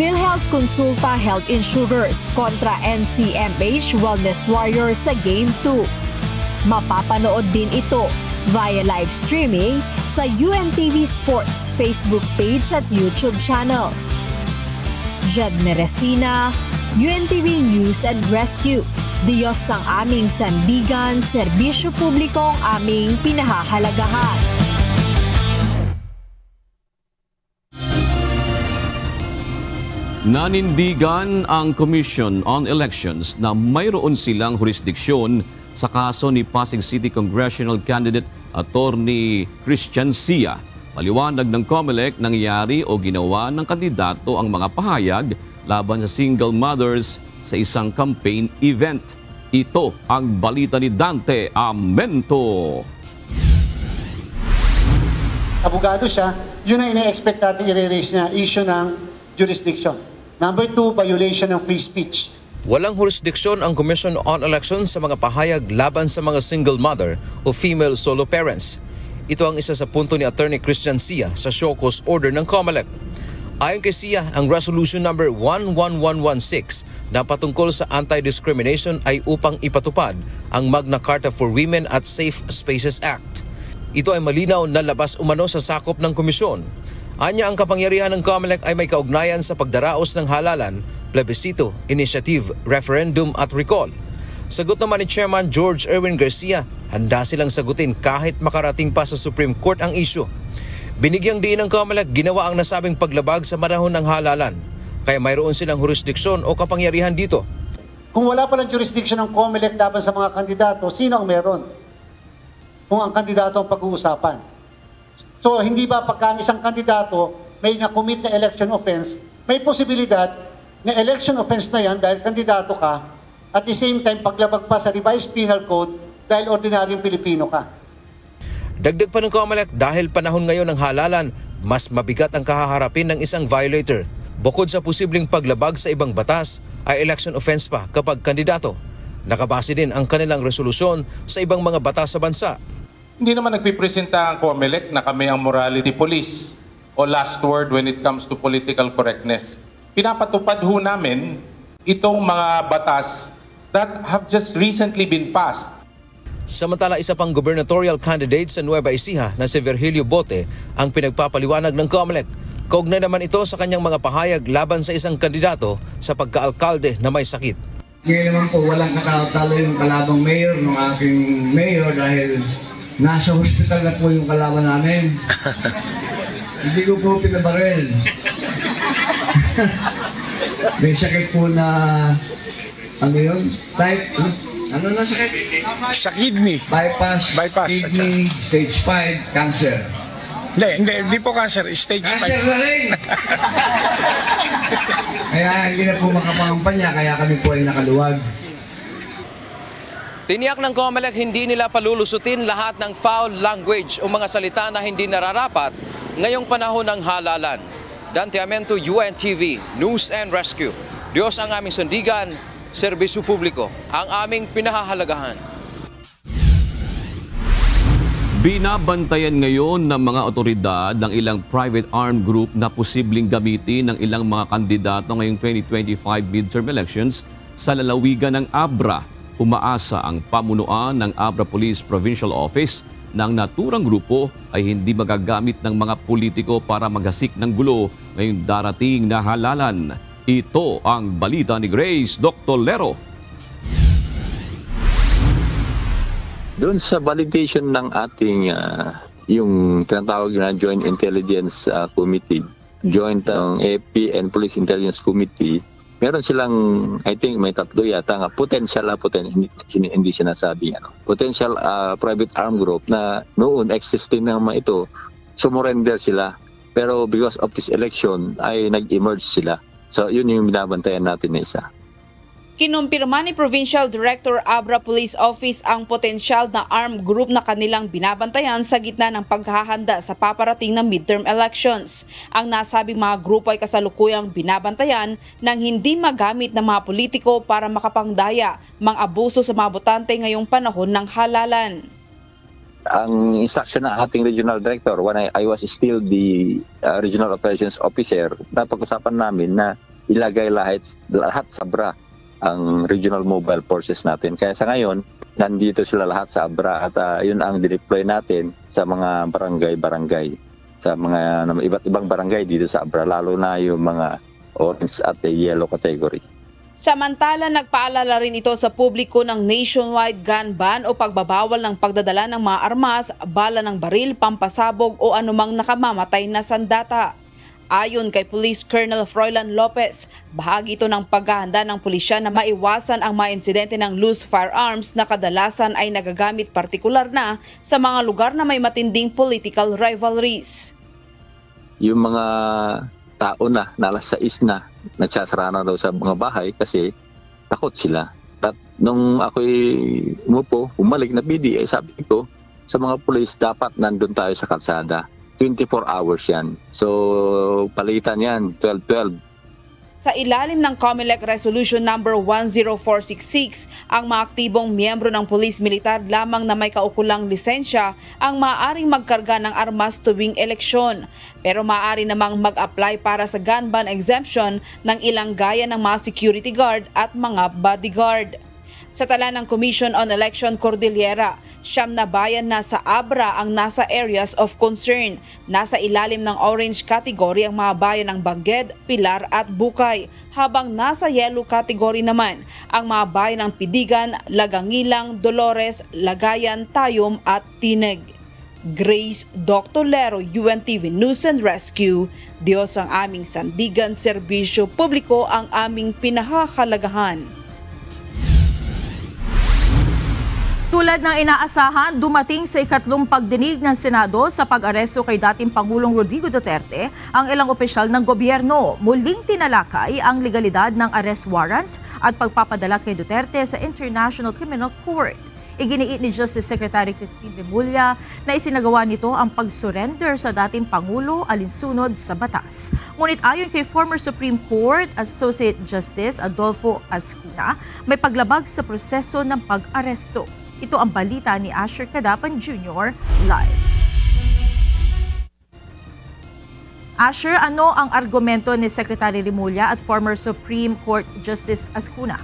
PhilHealth Consulta Health Insurers kontra NCMH Wellness Warriors sa Game 2. Mapapanood din ito via live streaming sa UNTV Sports Facebook page at YouTube channel. Jed Meresina, UNTV News and Rescue. Diyos ang aming sandigan, serbisyo publiko ang aming pinahahalagahan. Nanindigan ang Commission on Elections na mayroon silang jurisdiksyon sa kaso ni Pasig City Congressional Candidate Attorney Christian Sia. Paliwanag ng COMELEC, nangyari o ginawa ng kandidato ang mga pahayag laban sa single mothers sa isang campaign event. Ito ang balita ni Dante Amento. Abogado siya, yun ang ina-expect natin i-raise na issue ng jurisdiction. Number 2, violation ng free speech. Walang jurisdiksyon ang Commission on Elections sa mga pahayag laban sa mga single mother o female solo parents. Ito ang isa sa punto ni Attorney Christian Sia sa show cause order ng COMELEC. Ayon kay Sia, ang resolution number 11116 na patungkol sa anti-discrimination ay upang ipatupad ang Magna Carta for Women at Safe Spaces Act. Ito ay malinaw na labas umano sa sakop ng komisyon. Anya, ang kapangyarihan ng COMELEC ay may kaugnayan sa pagdaraos ng halalan, plebisito, initiative, referendum at recall. Sagot naman ni Chairman George Erwin Garcia, handa silang sagutin kahit makarating pa sa Supreme Court ang issue. Binigyang diin ng COMELEC ginawa ang nasabing paglabag sa panahon ng halalan, kaya mayroon silang jurisdiksyon o kapangyarihan dito. Kung wala palang jurisdiction ng COMELEC laban sa mga kandidato, sino ang meron? Kung ang kandidato ang pag-uusapan. So hindi ba pagka ang isang kandidato may na-commit na election offense, may posibilidad na election offense na yan dahil kandidato ka, at the same time paglabag pa sa revised penal code dahil ordinaryong Pilipino ka. Dagdag pa ng COMELEC, dahil panahon ngayon ng halalan, mas mabigat ang kahaharapin ng isang violator. Bukod sa posibleng paglabag sa ibang batas, ay election offense pa kapag kandidato. Nakabase din ang kanilang resolusyon sa ibang mga batas sa bansa. Hindi naman nagpipresenta ang COMELEC na kami ang morality police o last word when it comes to political correctness. Pinapatupad ho namin itong mga batas that have just recently been passed. Samantala, isa pang gubernatorial candidate sa Nueva Ecija na si Virgilio Bote ang pinagpapaliwanag ng COMELEC. Kaugnay naman ito sa kanyang mga pahayag laban sa isang kandidato sa pagka-alkalde na may sakit. Ngayon naman po, walang katalo yung kalabang mayor ng aking mayor dahil nasa hospital na po yung kalaban namin. Hindi ko po pinabaril. May sakit po na, ano yun? Type, ano na sakit? Sa kidney. Bypass kidney, stage 5, cancer. Hindi po cancer, stage 5. Cancer na rin! Kaya hindi na po makapangampanya, kaya kami po ay nakaluwag. Tiniyak ng COMELEC hindi nila palulusutin lahat ng foul language o mga salita na hindi nararapat ngayong panahon ng halalan. Dante Amento, UNTV, News and Rescue. Diyos ang aming sandigan, serbisyo publiko ang aming pinahahalagahan. Binabantayan ngayon ng mga otoridad ng ilang private armed group na posibleng gamitin ng ilang mga kandidato ngayong 2025 midterm elections sa lalawigan ng Abra. Umaasa ang pamunuan ng Abra Police Provincial Office na ang naturang grupo ay hindi magagamit ng mga politiko para maghasik ng gulo ngayong darating na halalan. Ito ang balita ni Grace Dr. Lero. Doon sa validation ng ating yung tinatawag na Joint Intelligence Committee, Joint AFP and Police Intelligence Committee, meron silang, I think may tatlo yata nga, potential hindi sinasabi, potential private armed group na noon existing naman ito, sumurrender sila. Pero because of this election ay nag-emerge sila. So yun yung binabantayan natin na isa. Kinumpirma ni Provincial Director Abra Police Office ang potensyal na armed group na kanilang binabantayan sa gitna ng paghahanda sa paparating na midterm elections. Ang nasabing mga grupo ay kasalukuyang binabantayan nang hindi magamit ng mga politiko para makapangdaya, mang-abuso sa mga botante ngayong panahon ng halalan. Ang instruction ng ating Regional Director, when I was still the Regional Operations Officer, napag-usapan namin na ilagay lahat sa Abra ang regional mobile forces natin. Kaya sa ngayon, nandito sila lahat sa Abra at yun ang deploy natin sa mga barangay-barangay, sa mga iba't ibang barangay dito sa Abra, lalo na yung mga orange at yellow category. Samantala, nagpaalala rin ito sa publiko ng nationwide gun ban o pagbabawal ng pagdadala ng mga armas, bala ng baril, pampasabog o anumang nakamamatay na sandata. Ayon kay Police Colonel Froilan Lopez, bahagi ito ng paghahanda ng pulisya na maiwasan ang mga insidente ng loose firearms na kadalasan ay nagagamit partikular na sa mga lugar na may matinding political rivalries. Yung mga tao na alas 6 na nagsasara na daw sa mga bahay kasi takot sila. At nung ako'y umalik na BD, sabi ko sa mga pulis, dapat nandun tayo sa kalsada. 24 hours yan. So, palitan yan, 12-12. Sa ilalim ng COMELEC Resolution number 10466, ang mga aktibong miyembro ng pulis militar lamang na may kaukulang lisensya ang maaaring magkarga ng armas tuwing eleksyon. Pero maaari namang mag-apply para sa gun ban exemption ng ilang gaya ng mga security guard at mga bodyguard. Sa tala ng Commission on Election Cordillera, 9 na bayan na sa Abra ang nasa areas of concern. Nasa ilalim ng orange category ang mga bayan ng Bangged, Pilar at Bukay, habang nasa yellow category naman ang mga bayan ng Pidigan, Lagangilang, Dolores, Lagayan, Tayum at Tineg. Grace Dr. Lero, UNTV News and Rescue. Diyos ang aming sandigan, serbisyo publiko ang aming pinahahalagahan. Tulad ng inaasahan, dumating sa ikatlong pagdinig ng Senado sa pag-aresto kay dating Pangulong Rodrigo Duterte ang ilang opisyal ng gobyerno. Muling tinalakay ang legalidad ng arrest warrant at pagpapadala kay Duterte sa International Criminal Court. Iginiit ni Justice Secretary Crispin Remulla na isinagawa nito ang pag-surrender sa dating Pangulo alinsunod sa batas. Ngunit ayon kay former Supreme Court Associate Justice Adolfo Ascuna, may paglabag sa proseso ng pag-aresto. Ito ang balita ni Asher Cadapan Jr. live. Asher, ano ang argumento ni Secretary Remulla at former Supreme Court Justice Ascuna?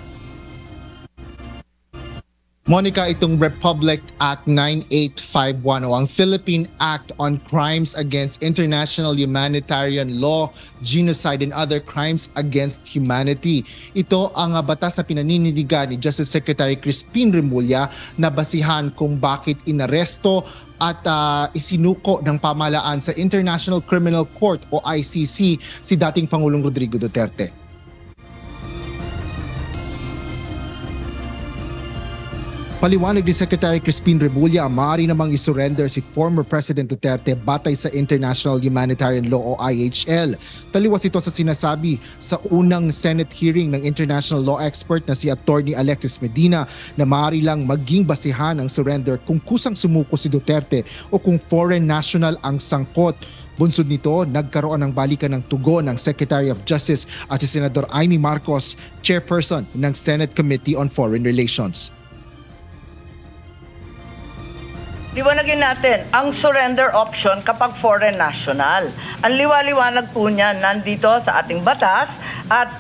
Monica, itong Republic Act 9851 o ang Philippine Act on Crimes Against International Humanitarian Law, Genocide and Other Crimes Against Humanity. Ito ang batas na pinanindigan ni Justice Secretary Crispin Remulla na basihan kung bakit inaresto at isinuko ng pamahalaan sa International Criminal Court o ICC si dating Pangulong Rodrigo Duterte. Paliwanag ni Secretary Crispin Remulla, maaari namang isurrender si former President Duterte batay sa International Humanitarian Law o IHL. Taliwas ito sa sinasabi sa unang Senate hearing ng international law expert na si Attorney Alexis Medina na maaari lang maging basihan ang surrender kung kusang sumuko si Duterte o kung foreign national ang sangkot. Bunsod nito, nagkaroon ng balikan ng tugon ng Secretary of Justice at si Senador Amy Marcos, chairperson ng Senate Committee on Foreign Relations. Liwanagin natin, ang surrender option kapag foreign national. Ang liwaliwanag po niyan nandito sa ating batas at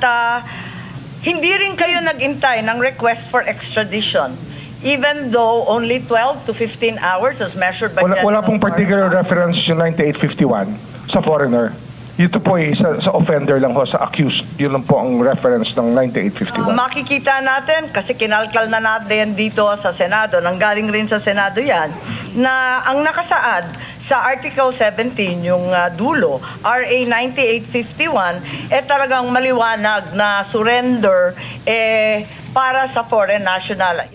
hindi rin kayo nag-intay ng request for extradition. Even though only 12 to 15 hours as measured by... Wala pong particular reference yung 9851 sa foreigner. Ito po sa offender lang ho, sa accused. Yun lang po ang reference ng 9851. Makikita natin, kasi kinalkal na natin dito sa Senado, nanggaling rin sa Senado yan, na ang nakasaad sa Article 17, yung dulo, RA 9851, talagang maliwanag na surrender para sa foreign national.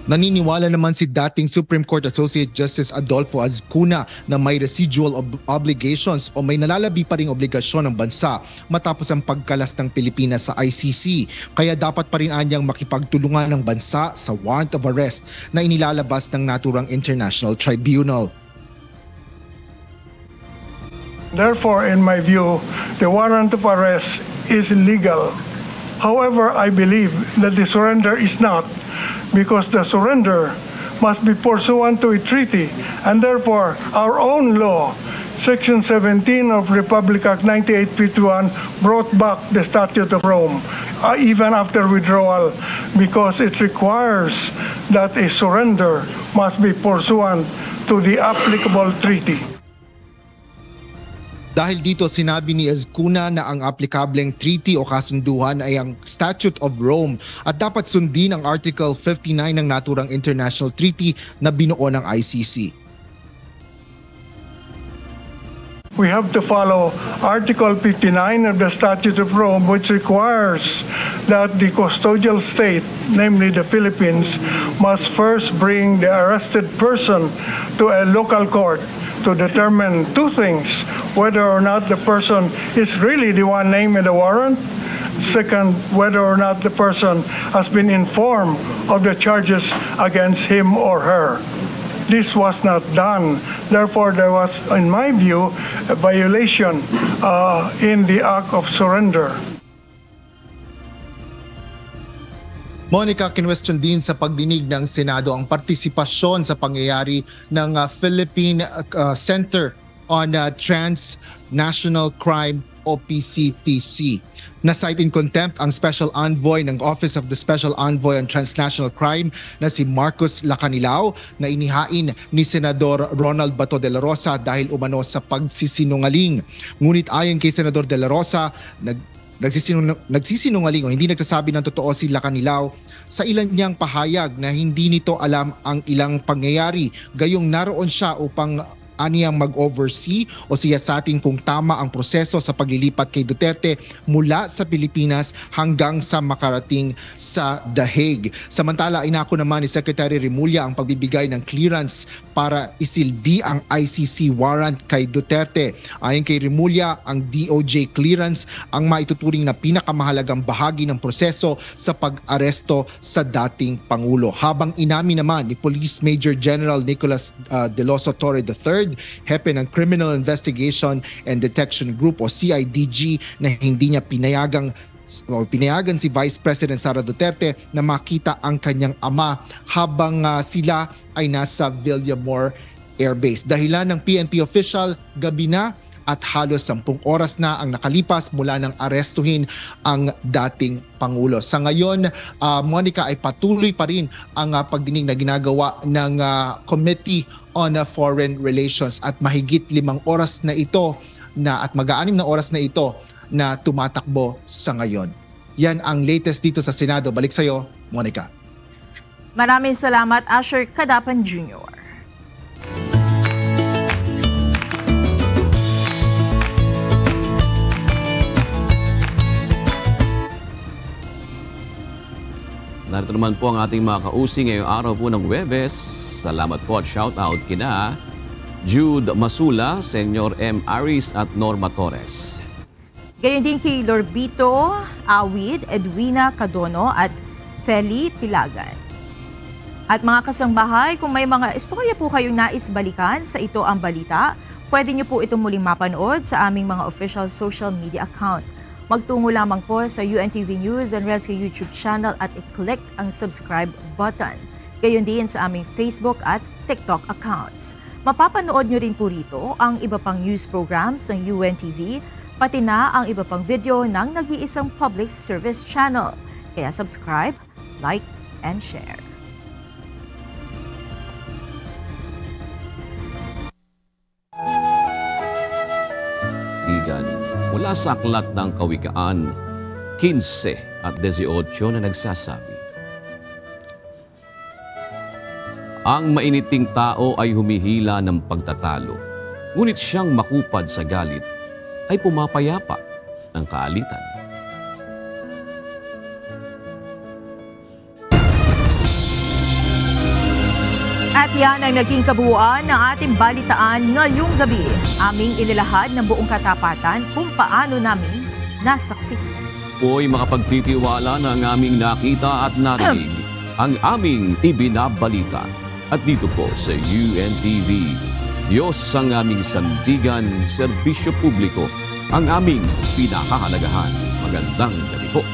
Naniniwala naman si dating Supreme Court Associate Justice Adolfo Ascuna na may residual obligations o may nalalabi pa ring obligasyon ng bansa matapos ang pagkalas ng Pilipinas sa ICC. Kaya dapat pa rin anyang makipagtulungan ng bansa sa warrant of arrest na inilalabas ng naturang international tribunal. Therefore, in my view, the warrant of arrest is illegal. However, I believe that the surrender is not, because the surrender must be pursuant to a treaty, and therefore our own law, Section 17 of Republic Act 9851, brought back the Statute of Rome, even after withdrawal, because it requires that a surrender must be pursuant to the applicable treaty. Dahil dito, sinabi ni Ascuna na ang aplikableng treaty o kasunduhan ay ang Statute of Rome at dapat sundin ang Article 59 ng naturang international treaty na binuo ng ICC. We have to follow Article 59 of the Statute of Rome, which requires that the custodial state, namely the Philippines, must first bring the arrested person to a local court to determine two things: whether or not the person is really the one named in the warrant. Second, whether or not the person has been informed of the charges against him or her. This was not done. Therefore, there was, in my view, a violation in the act of surrender. Monica, kinwestiyon din sa pagdinig ng Senado ang partisipasyon sa pangyayari ng Philippine Center on Transnational Crime o PCTC. Na-cite in contempt ang Special Envoy ng Office of the Special Envoy on Transnational Crime na si Marcos Lacanilao na inihain ni Senador Ronald Bato de la Rosa dahil umano sa pagsisinungaling. Ngunit ayon kay Senador de la Rosa, nagsisinungaling o hindi nagsasabi ng totoo si Lacanilaw sa ilan niyang pahayag na hindi nito alam ang ilang pangyayari. Gayong naroon siya upang aniyang mag-oversee o siyasatin kung tama ang proseso sa paglilipat kay Duterte mula sa Pilipinas hanggang sa makarating sa The Hague. Samantala, inako naman ni Secretary Remulla ang pagbibigay ng clearance para isilbi ang ICC warrant kay Duterte. Ayon kay Remulla, ang DOJ clearance ang maituturing na pinakamahalagang bahagi ng proseso sa pag-aresto sa dating Pangulo. Habang inamin naman ni Police Major General Nicolas De Los Torre III, hepe ng Criminal Investigation and Detection Group o CIDG, na hindi niya pinayagan si Vice President Sara Duterte na makita ang kanyang ama habang sila ay nasa Villamor Air Base. Dahilan ng PNP official, gabi na at halos 10 oras na ang nakalipas mula nang arestuhin ang dating Pangulo. Sa ngayon, Monica, ay patuloy pa rin ang pagdinig na ginagawa ng Committee on Foreign Relations at mahigit 5 oras na ito at mag-6 na oras na ito na tumatakbo sa ngayon. Yan ang latest dito sa Senado. Balik sa iyo, Monica. Maraming salamat, Asher Cadapan Jr. Narito naman po ang ating mga kausi ngayong araw po ng Huwebes. Salamat po at shoutout kina Jude Masula, Senyor M. Aris at Norma Torres. Gayon din kay Lorbito Awid, Edwina Cadono at Feli Pilagan. At mga kasangbahay, kung may mga istorya po kayong nais balikan sa Ito ang Balita, pwede niyo po itong muling mapanood sa aming mga official social media account. Magtungo lamang po sa UNTV News and Rescue YouTube channel at i-click ang subscribe button. Gayon din sa aming Facebook at TikTok accounts. Mapapanood nyo rin po rito ang iba pang news programs ng UNTV, pati na ang iba pang video ng nag-iisang public service channel. Kaya subscribe, like, and share. Mula sa aklat ng Kawikaan 15 at 18 na nagsasabi, ang mainiting tao ay humihila ng pagtatalo, ngunit siyang makupad sa galit ay pumapayapa ng kaalitan. At yan ang naging kabuuan ng ating balitaan ngayong gabi. Aming inilahad ng buong katapatan kung paano namin nasaksihan. Po'y makapagtitiwala na ang aming nakita at narinig, ang aming ibinabalita. At dito po sa UNTV, Diyos ang aming sandigan, serbisyo publiko, ang aming pinahahalagahan. Magandang gabi po.